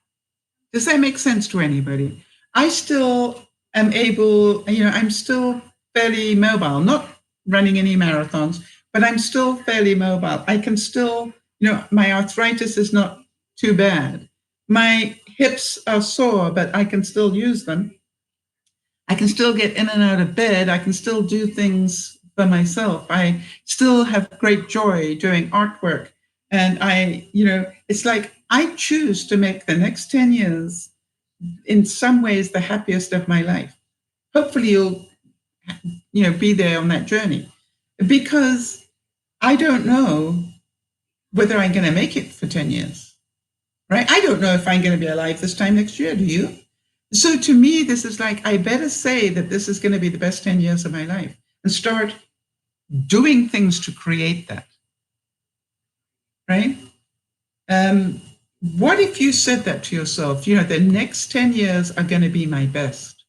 Does that make sense to anybody? I still am able, I'm still fairly mobile, not running any marathons, but I'm still fairly mobile. I can still, my arthritis is not too bad. My hips are sore, but I can still use them. I can still get in and out of bed. I can still do things for myself. I still have great joy doing artwork. And it's like I choose to make the next 10 years in some ways the happiest of my life. Hopefully you'll, be there on that journey, because I don't know whether I'm going to make it for 10 years, right? I don't know if I'm going to be alive this time next year. Do you? So to me, this is like, I better say that this is going to be the best 10 years of my life and start doing things to create that, right? What if you said that to yourself? The next 10 years are going to be my best.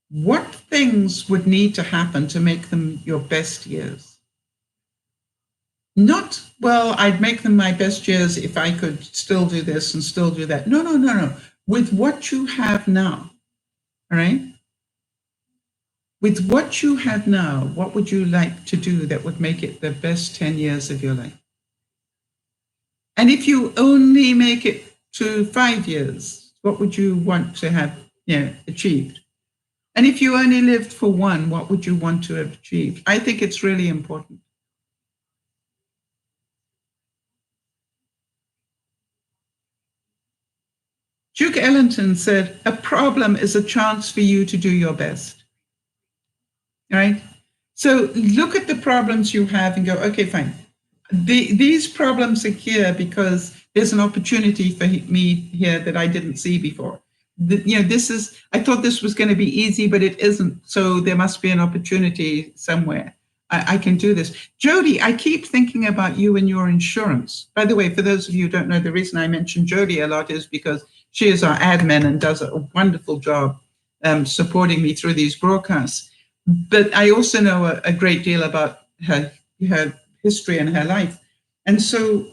What things would need to happen to make them your best years? Not, well, I'd make them my best years if I could still do this and still do that. No. With what you have now, all right? With what you have now, what would you like to do that would make it the best 10 years of your life? And if you only make it to 5 years, what would you want to have achieved? And if you only lived for one, what would you want to have achieved? I think it's really important. Duke Ellington said, a problem is a chance for you to do your best. All right? So look at the problems you have and go, okay, fine. These problems are here because there's an opportunity for me here that I didn't see before. I thought this was going to be easy, but it isn't. So there must be an opportunity somewhere. I can do this. Jody, I keep thinking about you and your insurance. By the way, for those of you who don't know, the reason I mention Jody a lot is because she is our admin and does a wonderful job supporting me through these broadcasts. But I also know a great deal about her history and her life. And so,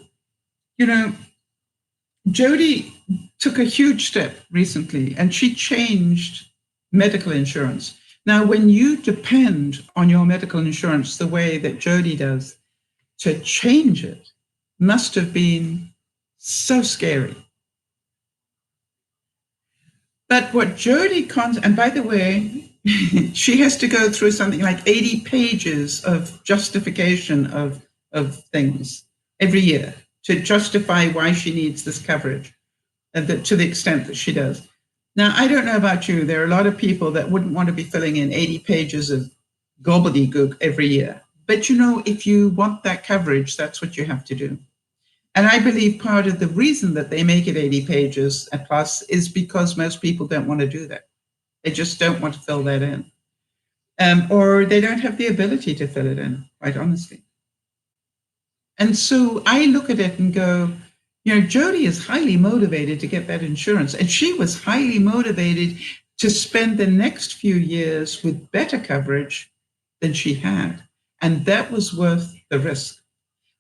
Jody took a huge step recently, and she changed medical insurance. Now, when you depend on your medical insurance the way that Jody does, to change it must have been so scary. But what Jody and by the way, she has to go through something like 80 pages of justification of things every year to justify why she needs this coverage, to the extent that she does. Now, I don't know about you. There are a lot of people that wouldn't want to be filling in 80 pages of gobbledygook every year. But if you want that coverage, that's what you have to do. And I believe part of the reason that they make it 80 pages and plus is because most people don't want to do that. They just don't want to fill that in. Or they don't have the ability to fill it in, quite honestly. And so I look at it and go, Jody is highly motivated to get that insurance. And she was highly motivated to spend the next few years with better coverage than she had. And that was worth the risk.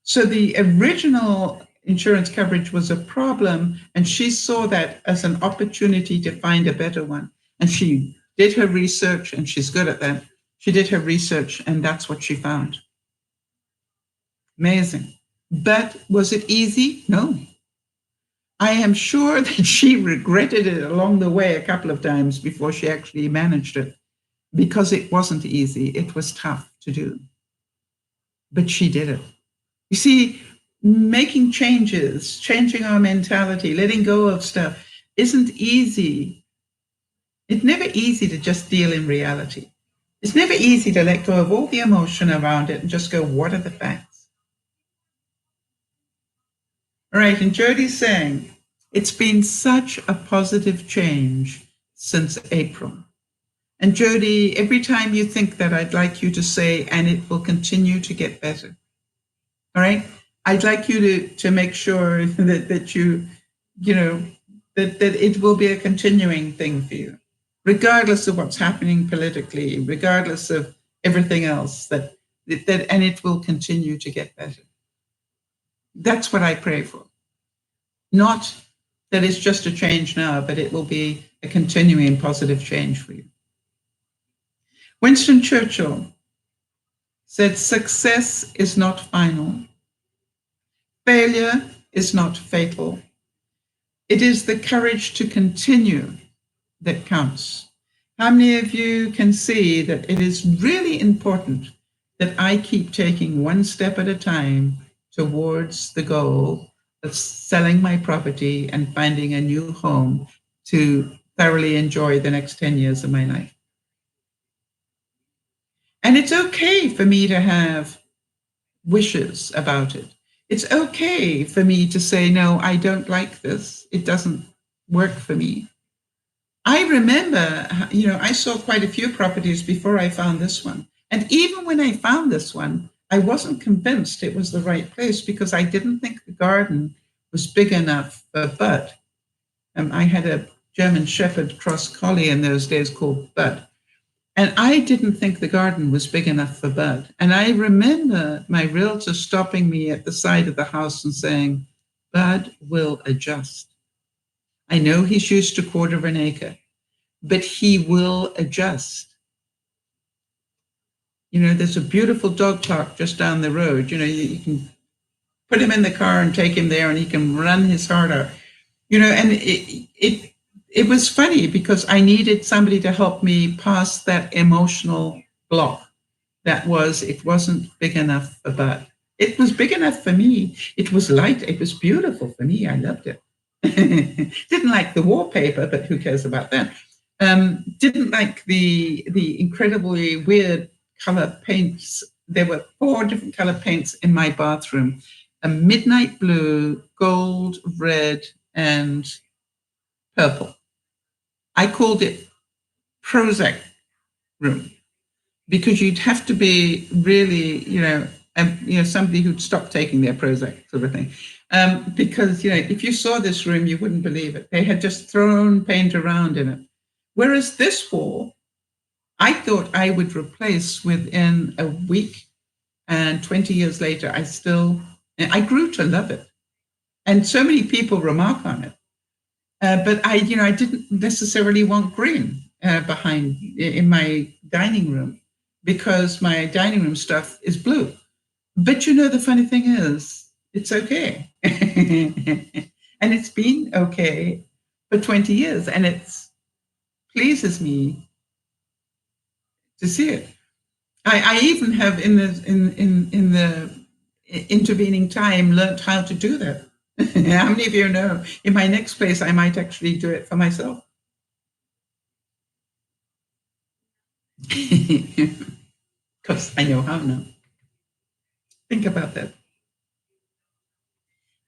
So the original insurance coverage was a problem, and she saw that as an opportunity to find a better one. And she did her research, and she's good at that. She did her research, and that's what she found. Amazing. But was it easy? No. I am sure that she regretted it along the way a couple of times before she actually managed it, because it wasn't easy. It was tough to do. But she did it. You see, making changes, changing our mentality, letting go of stuff isn't easy. It's never easy to just deal in reality. It's never easy to let go of all the emotion around it and just go, what are the facts? All right, and Jody's saying, it's been such a positive change since April. And Jody, every time you think that, I'd like you to say, and it will continue to get better. All right? I'd like you to make sure that you know, that it will be a continuing thing for you, regardless of what's happening politically, regardless of everything else, that and it will continue to get better. That's what I pray for. Not that it's just a change now, but it will be a continuing positive change for you. Winston Churchill said, success is not final. Failure is not fatal. It is the courage to continue that counts. How many of you can see that it is really important that I keep taking one step at a time towards the goal of selling my property and finding a new home to thoroughly enjoy the next 10 years of my life? And it's okay for me to have wishes about it. It's okay for me to say, no, I don't like this. It doesn't work for me. I remember, I saw quite a few properties before I found this one. And even when I found this one, I wasn't convinced it was the right place because I didn't think the garden was big enough for Bud. I had a German Shepherd Cross Collie in those days called Bud. And I didn't think the garden was big enough for Bud. And I remember my realtor stopping me at the side of the house and saying, Bud will adjust. I know he's used to 1/4 of an acre, but he will adjust. There's a beautiful dog park just down the road. You can put him in the car and take him there and he can run his heart out. And it was funny because I needed somebody to help me pass that emotional block. It wasn't big enough for Bud. It was big enough for me. It was light. It was beautiful for me. I loved it. Didn't like the wallpaper, but who cares about that? Didn't like the incredibly weird color paints. There were 4 different color paints in my bathroom: a midnight blue, gold, red, and purple. I called it Prozac room because you'd have to be really, somebody who'd stopped taking their Prozac sort of thing. Because, if you saw this room, you wouldn't believe it. They had just thrown paint around in it. Whereas this wall, I thought I would replace within a week, and 20 years later, I grew to love it. And so many people remark on it. But I didn't necessarily want green behind in my dining room because my dining room stuff is blue. But the funny thing is, it's okay. And it's been okay for 20 years, and it pleases me to see it. I even have in the intervening time learned how to do that. How many of you know in my next place I might actually do it for myself? Because I know how now. Think about that.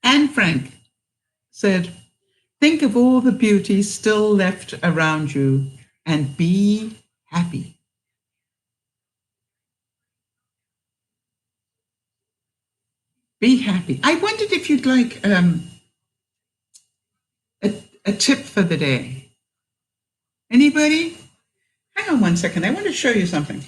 Anne Frank said, think of all the beauty still left around you and be happy. Be happy. I wondered if you'd like a tip for the day. Anybody? Hang on one second. I want to show you something.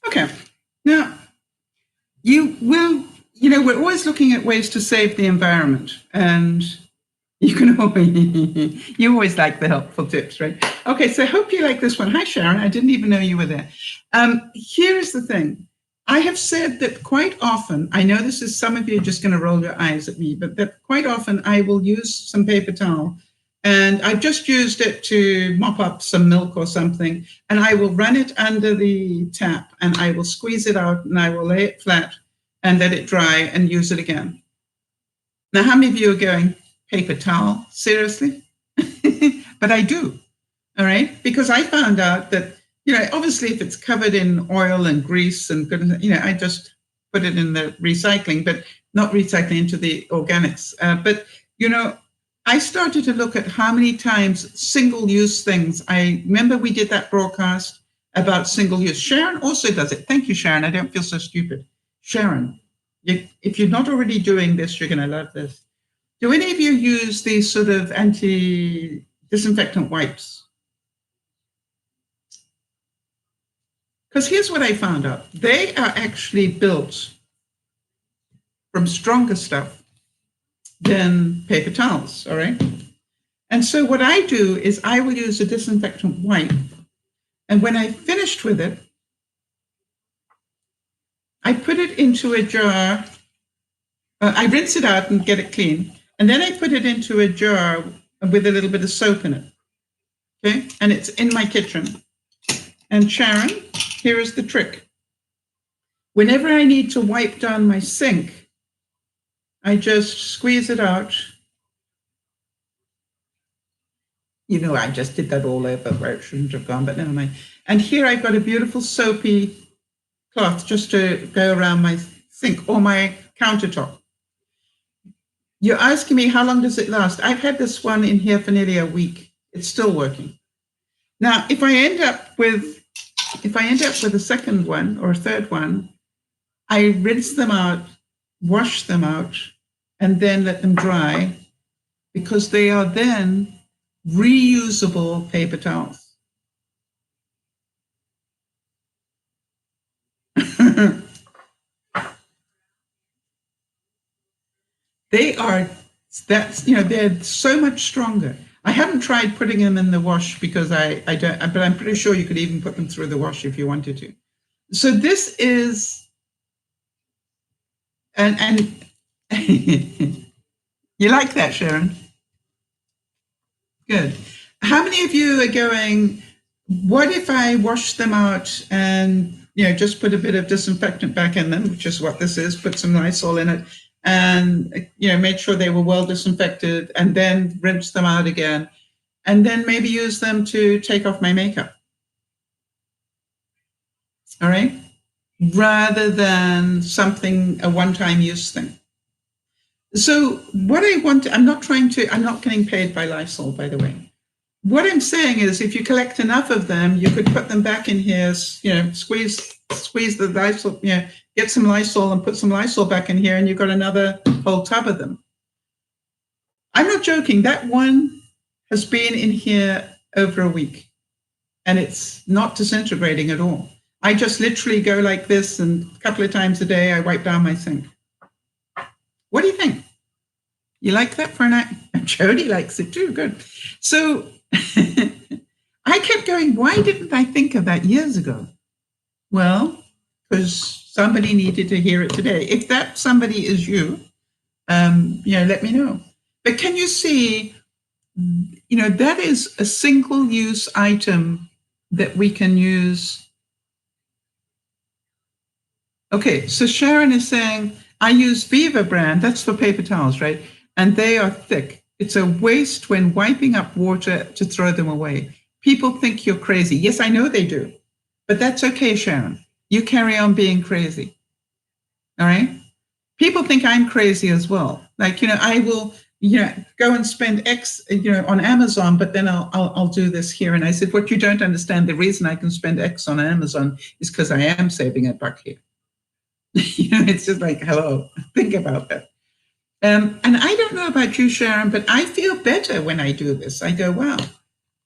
Okay. Now, we're always looking at ways to save the environment, and you always like the helpful tips, right? Okay, so I hope you like this one. Hi, Sharon. I didn't even know you were there. Here's the thing. I have said that quite often, I know this is some of you are just going to roll your eyes at me, but that quite often I will use some paper towel, and I've just used it to mop up some milk or something, and I will run it under the tap, and I will squeeze it out, and I will lay it flat and let it dry and use it again. Now, how many of you are going, paper towel? Seriously? But I do, all right? Because I found out that, obviously if it's covered in oil and grease and goodness, I just put it in the recycling, but not recycling into the organics. But, I started to look at how many times single-use things. I remember we did that broadcast about single-use. Sharon also does it. Thank you, Sharon. I don't feel so stupid. Sharon, if you're not already doing this, you're going to love this. Do any of you use these sort of anti-disinfectant wipes? Because here's what I found out. They are actually built from stronger stuff than paper towels, all right? And so what I do is I will use a disinfectant wipe, and when I finished with it, I put it into a jar. I rinse it out and get it clean, and then I put it into a jar with a little bit of soap in it, okay? And it's in my kitchen. And Sharon, here is the trick. Whenever I need to wipe down my sink, I just squeeze it out. I just did that all over where it shouldn't have gone, but never mind. And here I've got a beautiful soapy cloth just to go around my sink or my countertop. You're asking me, how long does it last? I've had this one in here for nearly a week. It's still working. Now, if I end up with a second one or a third one, I rinse them out, wash them out, and then let them dry, because they are then reusable paper towels. They're so much stronger. I haven't tried putting them in the wash because I don't, but I'm pretty sure you could even put them through the wash if you wanted to. So this is, and you like that, Sharon? Good. How many of you are going, what if I wash them out and, just put a bit of disinfectant back in them, which is what this is, put some Lysol in it, and, made sure they were well disinfected, and then rinse them out again, and then maybe use them to take off my makeup. All right? Rather than a one-time use thing. So what I want to, I'm not getting paid by Lysol, by the way. What I'm saying is, if you collect enough of them, you could put them back in here, squeeze the Lysol, get some Lysol and put some Lysol back in here, and you've got another whole tub of them. I'm not joking. That one has been in here over a week, and it's not disintegrating at all. I just literally go like this, and a couple of times a day, I wipe down my sink. What do you think? You like that for an act? Jody likes it too. Good. So I kept going, why didn't I think of that years ago? Well, because somebody needed to hear it today. If that somebody is you, let me know. But can you see, that is a single-use item that we can use. Okay, so Sharon is saying, I use Viva brand, that's for paper towels, right? And they are thick. It's a waste when wiping up water to throw them away. People think you're crazy. Yes, I know they do. But that's okay, Sharon. You carry on being crazy. All right? People think I'm crazy as well. Like, I will, go and spend X, on Amazon, but then I'll do this here. And I said, what you don't understand, the reason I can spend X on Amazon is because I am saving $1 here. It's just like, hello, think about that. And I don't know about you, Sharon, but I feel better when I do this. I go, wow.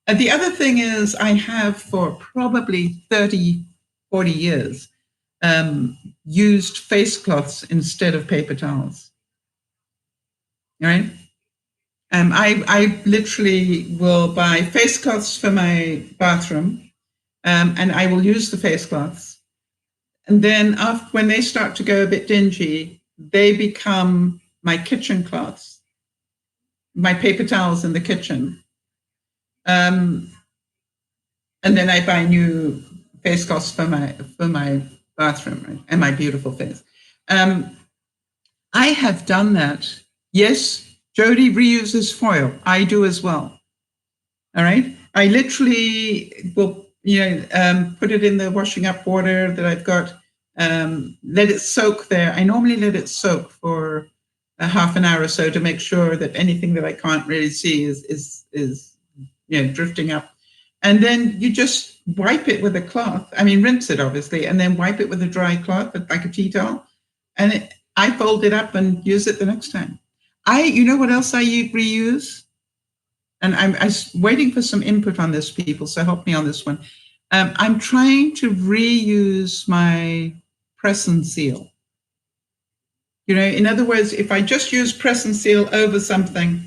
And the other thing is, I have for probably 30, 40 years used face cloths instead of paper towels. All right? I literally will buy face cloths for my bathroom, and I will use the face cloths. And then when they start to go a bit dingy, they become my kitchen cloths, my paper towels in the kitchen. And then I buy new face cloths for my bathroom, right? And my beautiful face. I have done that. Yes, Jody reuses foil. I do as well. All right. I literally will, put it in the washing up water that I've got. Let it soak there. I normally let it soak for a half an hour or so to make sure that anything that I can't really see is drifting up. And then you just wipe it with a cloth. I mean, rinse it obviously, and then wipe it with a dry cloth, like a tea towel. And I fold it up and use it the next time. You know what else I reuse? And I'm waiting for some input on this, people, so help me on this one. I'm trying to reuse my press and seal. In other words, if I just use press and seal over something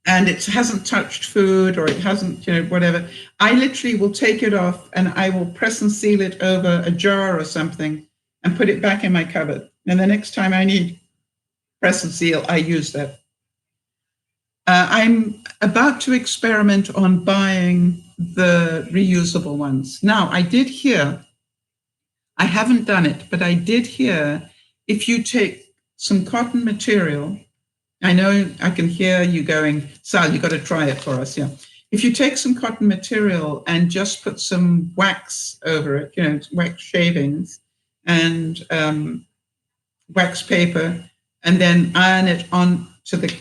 and it hasn't touched food or it hasn't, whatever, I literally will take it off and I will press and seal it over a jar or something and put it back in my cupboard. And the next time I need press and seal, I use that. I'm about to experiment on buying the reusable ones. Now, I did hear, I haven't done it, but I did hear if you take some cotton material, I know I can hear you going, Sal, you got to try it for us. Yeah. If you take some cotton material and just put some wax over it, wax shavings and wax paper, and then iron it onto the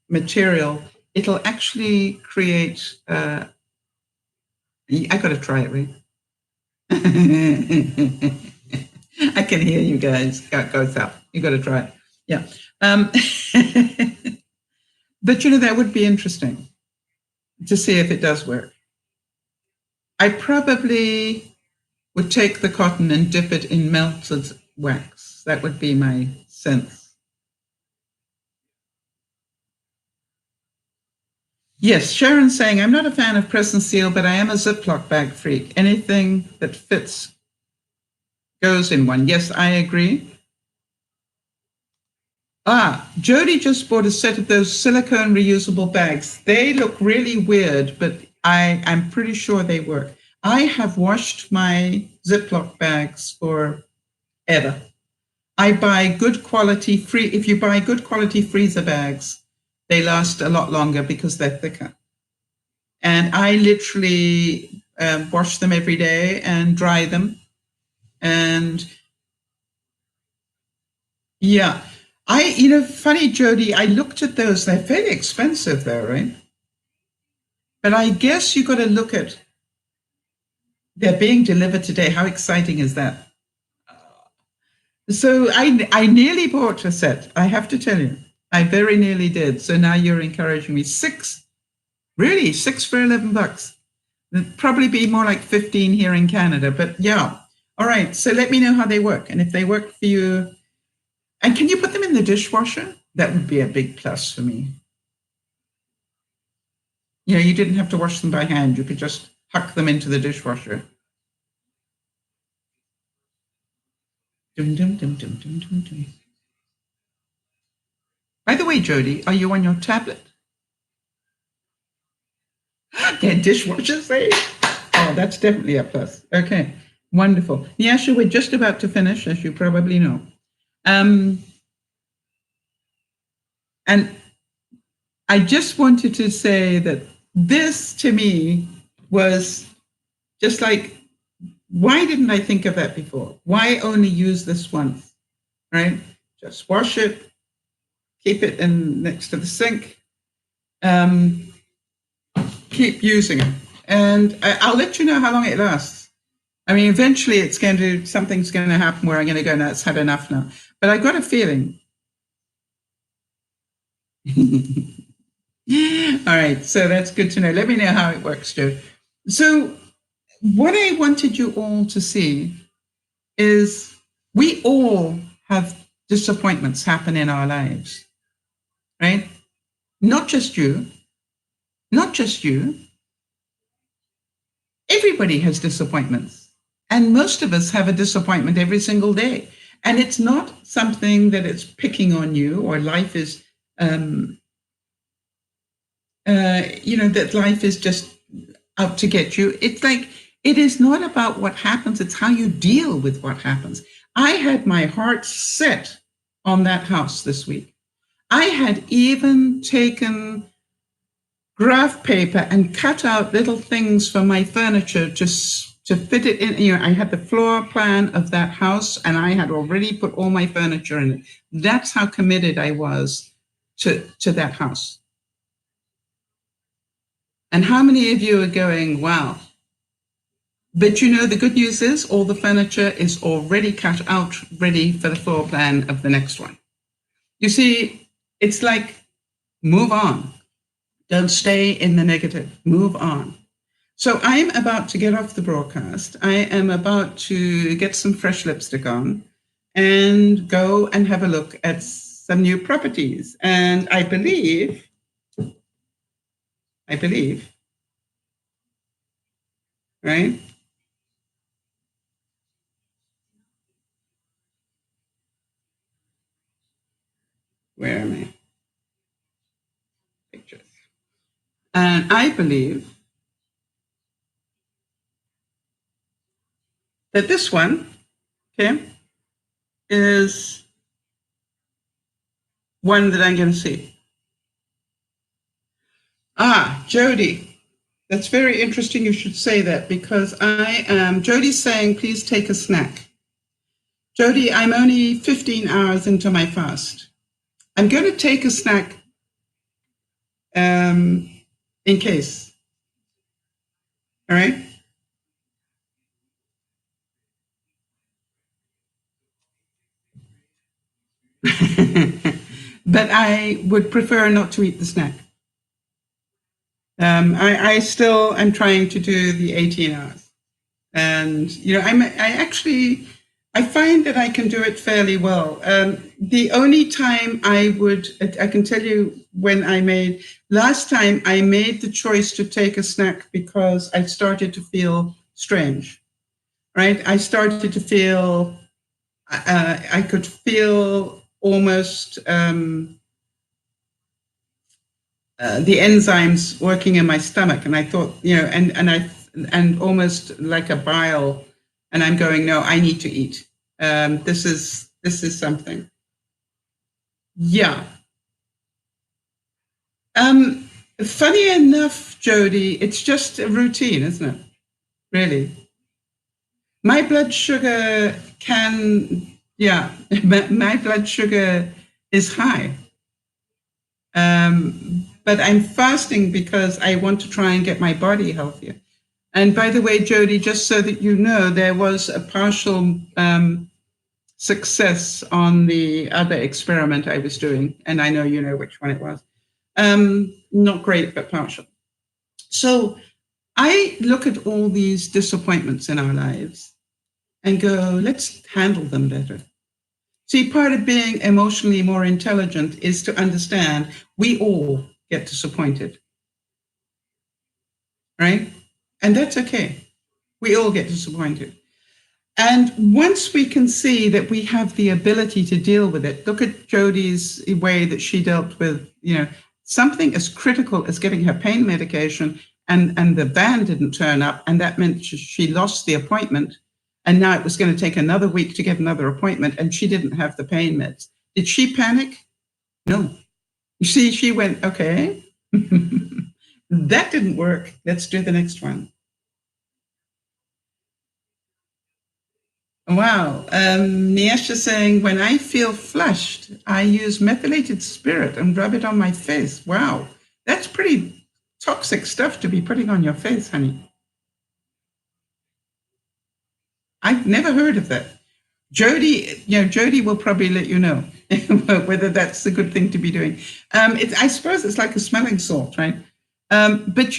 material, it'll actually create, I got to try it, Ray. I can hear you guys. Go Sal. You got to try it. Yeah. But, that would be interesting to see if it does work. I probably would take the cotton and dip it in melted wax. That would be my sense. Yes, Sharon's saying, I'm not a fan of press and seal, but I am a Ziploc bag freak. Anything that fits goes in one. Yes, I agree. Jody just bought a set of those silicone reusable bags. They look really weird, but I'm pretty sure they work. I have washed my Ziploc bags forever. I buy good quality if you buy good quality freezer bags, they last a lot longer because they're thicker. And I literally wash them every day and dry them. And yeah, funny, Jody, I looked at those. They're fairly expensive though, right? But I guess you got to look at, they're being delivered today. How exciting is that? So I nearly bought a set. I have to tell you, I very nearly did. So now you're encouraging me. 6 for $11. It'd probably be more like 15 here in Canada, but yeah. All right. So let me know how they work. And if they work for you, and can you put them in the dishwasher? That would be a big plus for me. You didn't have to wash them by hand. You could just huck them into the dishwasher. Dum, dum, dum, dum, dum, dum, dum. By the way, Jody, are you on your tablet? They're dishwasher safe. Oh, that's definitely a plus. Okay, wonderful. Nyasha, we're just about to finish, as you probably know. And I just wanted to say that this, to me, was just like, why didn't I think of that before? Why only use this once, right? Just wash it, keep it in next to the sink, keep using it. And I'll let you know how long it lasts. I mean, eventually something's going to happen where I'm going to go, no, it's had enough now. But I got a feeling. All right, so that's good to know. Let me know how it works, Joe. So what I wanted you all to see is we all have disappointments happen in our lives, right? Not just you. Everybody has disappointments. And most of us have a disappointment every single day. And it's not something that it's picking on you or life is, that life is just out to get you. It's like, it is not about what happens. It's how you deal with what happens. I had my heart set on that house this week. I had even taken graph paper and cut out little things for my furniture just to fit it in. You know, I had the floor plan of that house and I had already put all my furniture in it. That's how committed I was to that house. And how many of you are going, wow? But you know, the good news is all the furniture is already cut out, ready for the floor plan of the next one. You see, it's like, move on. Don't stay in the negative. Move on. So I'm about to get off the broadcast. I am about to get some fresh lipstick on and go and have a look at some new properties. And I believe, right? Where am I? Pictures. And I believe that this one, okay, is one that I'm going to see. Jody, that's very interesting. You should say that because Jody's saying, please take a snack. Jody, I'm only 15 hours into my fast. I'm going to take a snack in case. All right. But I would prefer not to eat the snack. I still am trying to do the 18 hours. And, you know, I find that I can do it fairly well. The only time I can tell you when last time I made the choice to take a snack because I started to feel strange, right? I started to feel, I could feel almost the enzymes working in my stomach. And I thought, you know, and almost like a bile. And I'm going, no, I need to eat. This is something. Yeah. Funny enough, Jody, it's just a routine, isn't it? Really. My blood sugar my blood sugar is high. But I'm fasting because I want to try and get my body healthier. And by the way, Jody, just so that you know, there was a partial success on the other experiment I was doing, and I know you know which one it was. Not great, but partial. So I look at all these disappointments in our lives and go, let's handle them better. See, part of being emotionally more intelligent is to understand we all get disappointed, right? And that's okay. We all get disappointed. And once we can see that we have the ability to deal with it, look at Jody's way that she dealt with, you know, something as critical as getting her pain medication and the van didn't turn up. And that meant she lost the appointment. And now it was going to take another week to get another appointment. And she didn't have the pain meds. Did she panic? No. You see, she went, okay, that didn't work. Let's do the next one. Wow. Niesha saying, when I feel flushed, I use methylated spirit and rub it on my face. Wow. That's pretty toxic stuff to be putting on your face, honey. I've never heard of that. Jody, Jody will probably let you know whether that's a good thing to be doing. I suppose it's like a smelling salt, right? But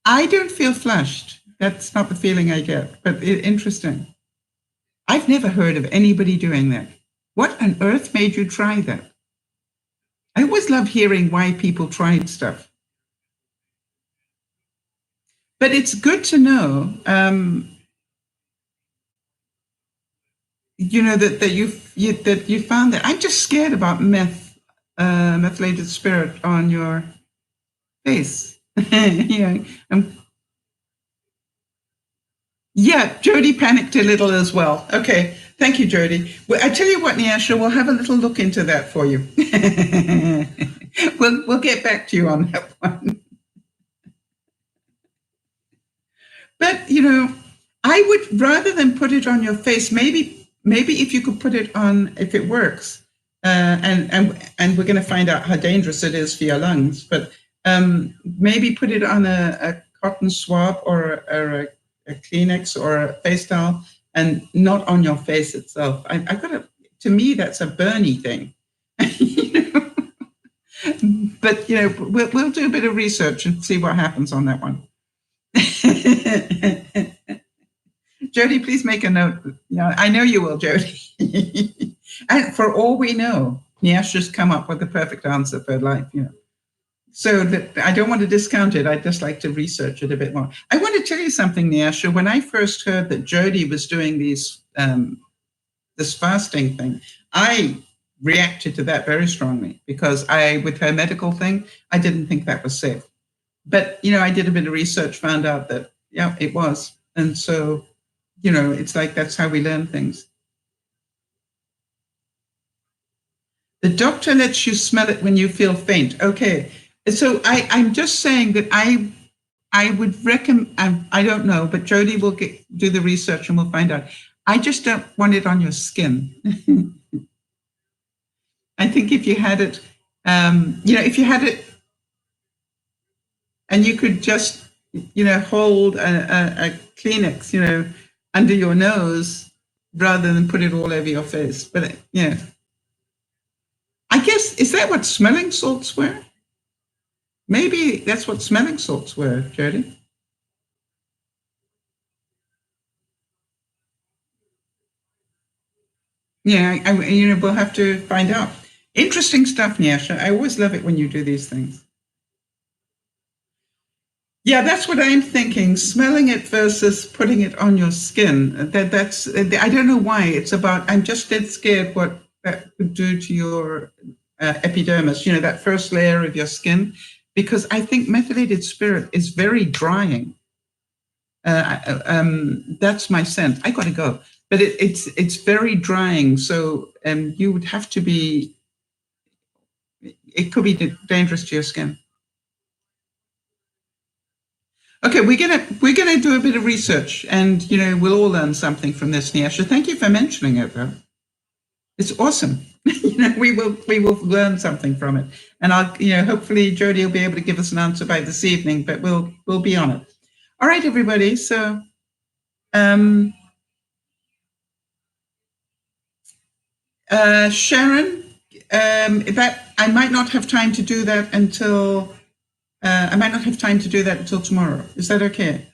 I don't feel flushed. That's not the feeling I get, but interesting. I've never heard of anybody doing that. What on earth made you try that? I always love hearing why people tried stuff. But it's good to know, that you found that. I'm just scared about methylated spirit on your face. Yeah, Jody panicked a little as well. Okay, thank you, Jody. Well, I tell you what, Nyasha, we'll have a little look into that for you. We'll get back to you on that one. But I would, rather than put it on your face, maybe if you could put it on, if it works, and we're going to find out how dangerous it is for your lungs. But maybe put it on a cotton swab or a Kleenex or a face towel, and not on your face itself. I got to. To me, that's a Bernie thing. But we'll do a bit of research and see what happens on that one. Jody, please make a note. Yeah, I know you will, Jody. And for all we know, Nyasha's come up with the perfect answer for life. So that I don't want to discount it. I'd just like to research it a bit more. I want to tell you something, Nyasha. When I first heard that Jody was doing this fasting thing, I reacted to that very strongly because with her medical thing, I didn't think that was safe. But, I did a bit of research, found out that, yeah, it was. And so, it's like that's how we learn things. The doctor lets you smell it when you feel faint. Okay. So I'm just saying that I would recommend, I don't know, but Jody will do the research and we'll find out. I just don't want it on your skin. I think if you had it, if you had it and you could just, hold a Kleenex, under your nose rather than put it all over your face. But, I guess, is that what smelling salts were? Maybe that's what smelling salts were, Jody. Yeah, we'll have to find out. Interesting stuff, Nyasha. I always love it when you do these things. Yeah, that's what I'm thinking. Smelling it versus putting it on your skin. That's I don't know why. It's about, I'm just dead scared what that would do to your epidermis, that first layer of your skin, because I think methylated spirit is very drying. That's my sense. I got to go, but it's very drying. So you would have to be. It could be dangerous to your skin. Okay, we're gonna do a bit of research, and we'll all learn something from this, Nyasha. Thank you for mentioning it, though. It's awesome. We will learn something from it, and I'll hopefully Jody will be able to give us an answer by this evening. But we'll be on it. All right, everybody. So, Sharon, that I might not have time to do that until. I might not have time to do that until tomorrow. Is that okay?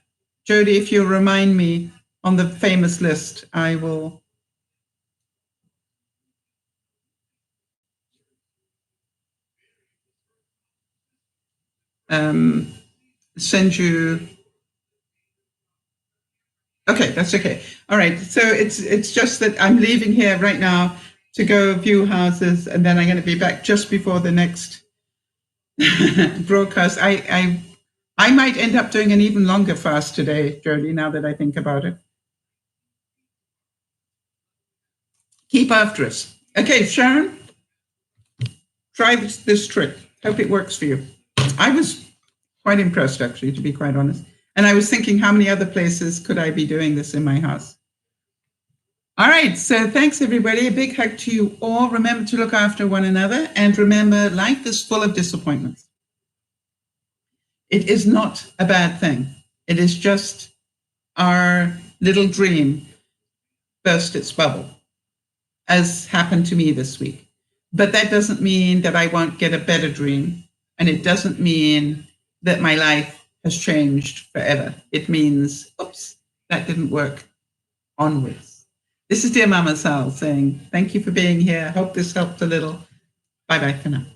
Jody, if you'll remind me on the famous list, I will. Send you. Okay, that's okay. All right. So it's just that I'm leaving here right now to go view houses, and then I'm going to be back just before the next broadcast. I might end up doing an even longer fast today, Jody, now that I think about it. Keep after us. Okay, Sharon, try this trick. Hope it works for you. I was quite impressed, actually, to be quite honest. And I was thinking, how many other places could I be doing this in my house? All right, so thanks, everybody. A big hug to you all. Remember to look after one another. And remember, life is full of disappointments. It is not a bad thing. It is just our little dream burst its bubble, as happened to me this week. But that doesn't mean that I won't get a better dream. And it doesn't mean that my life has changed forever. It means, oops, that didn't work. Onwards. This is Dear Mama Sal saying, thank you for being here. Hope this helped a little. Bye-bye for now.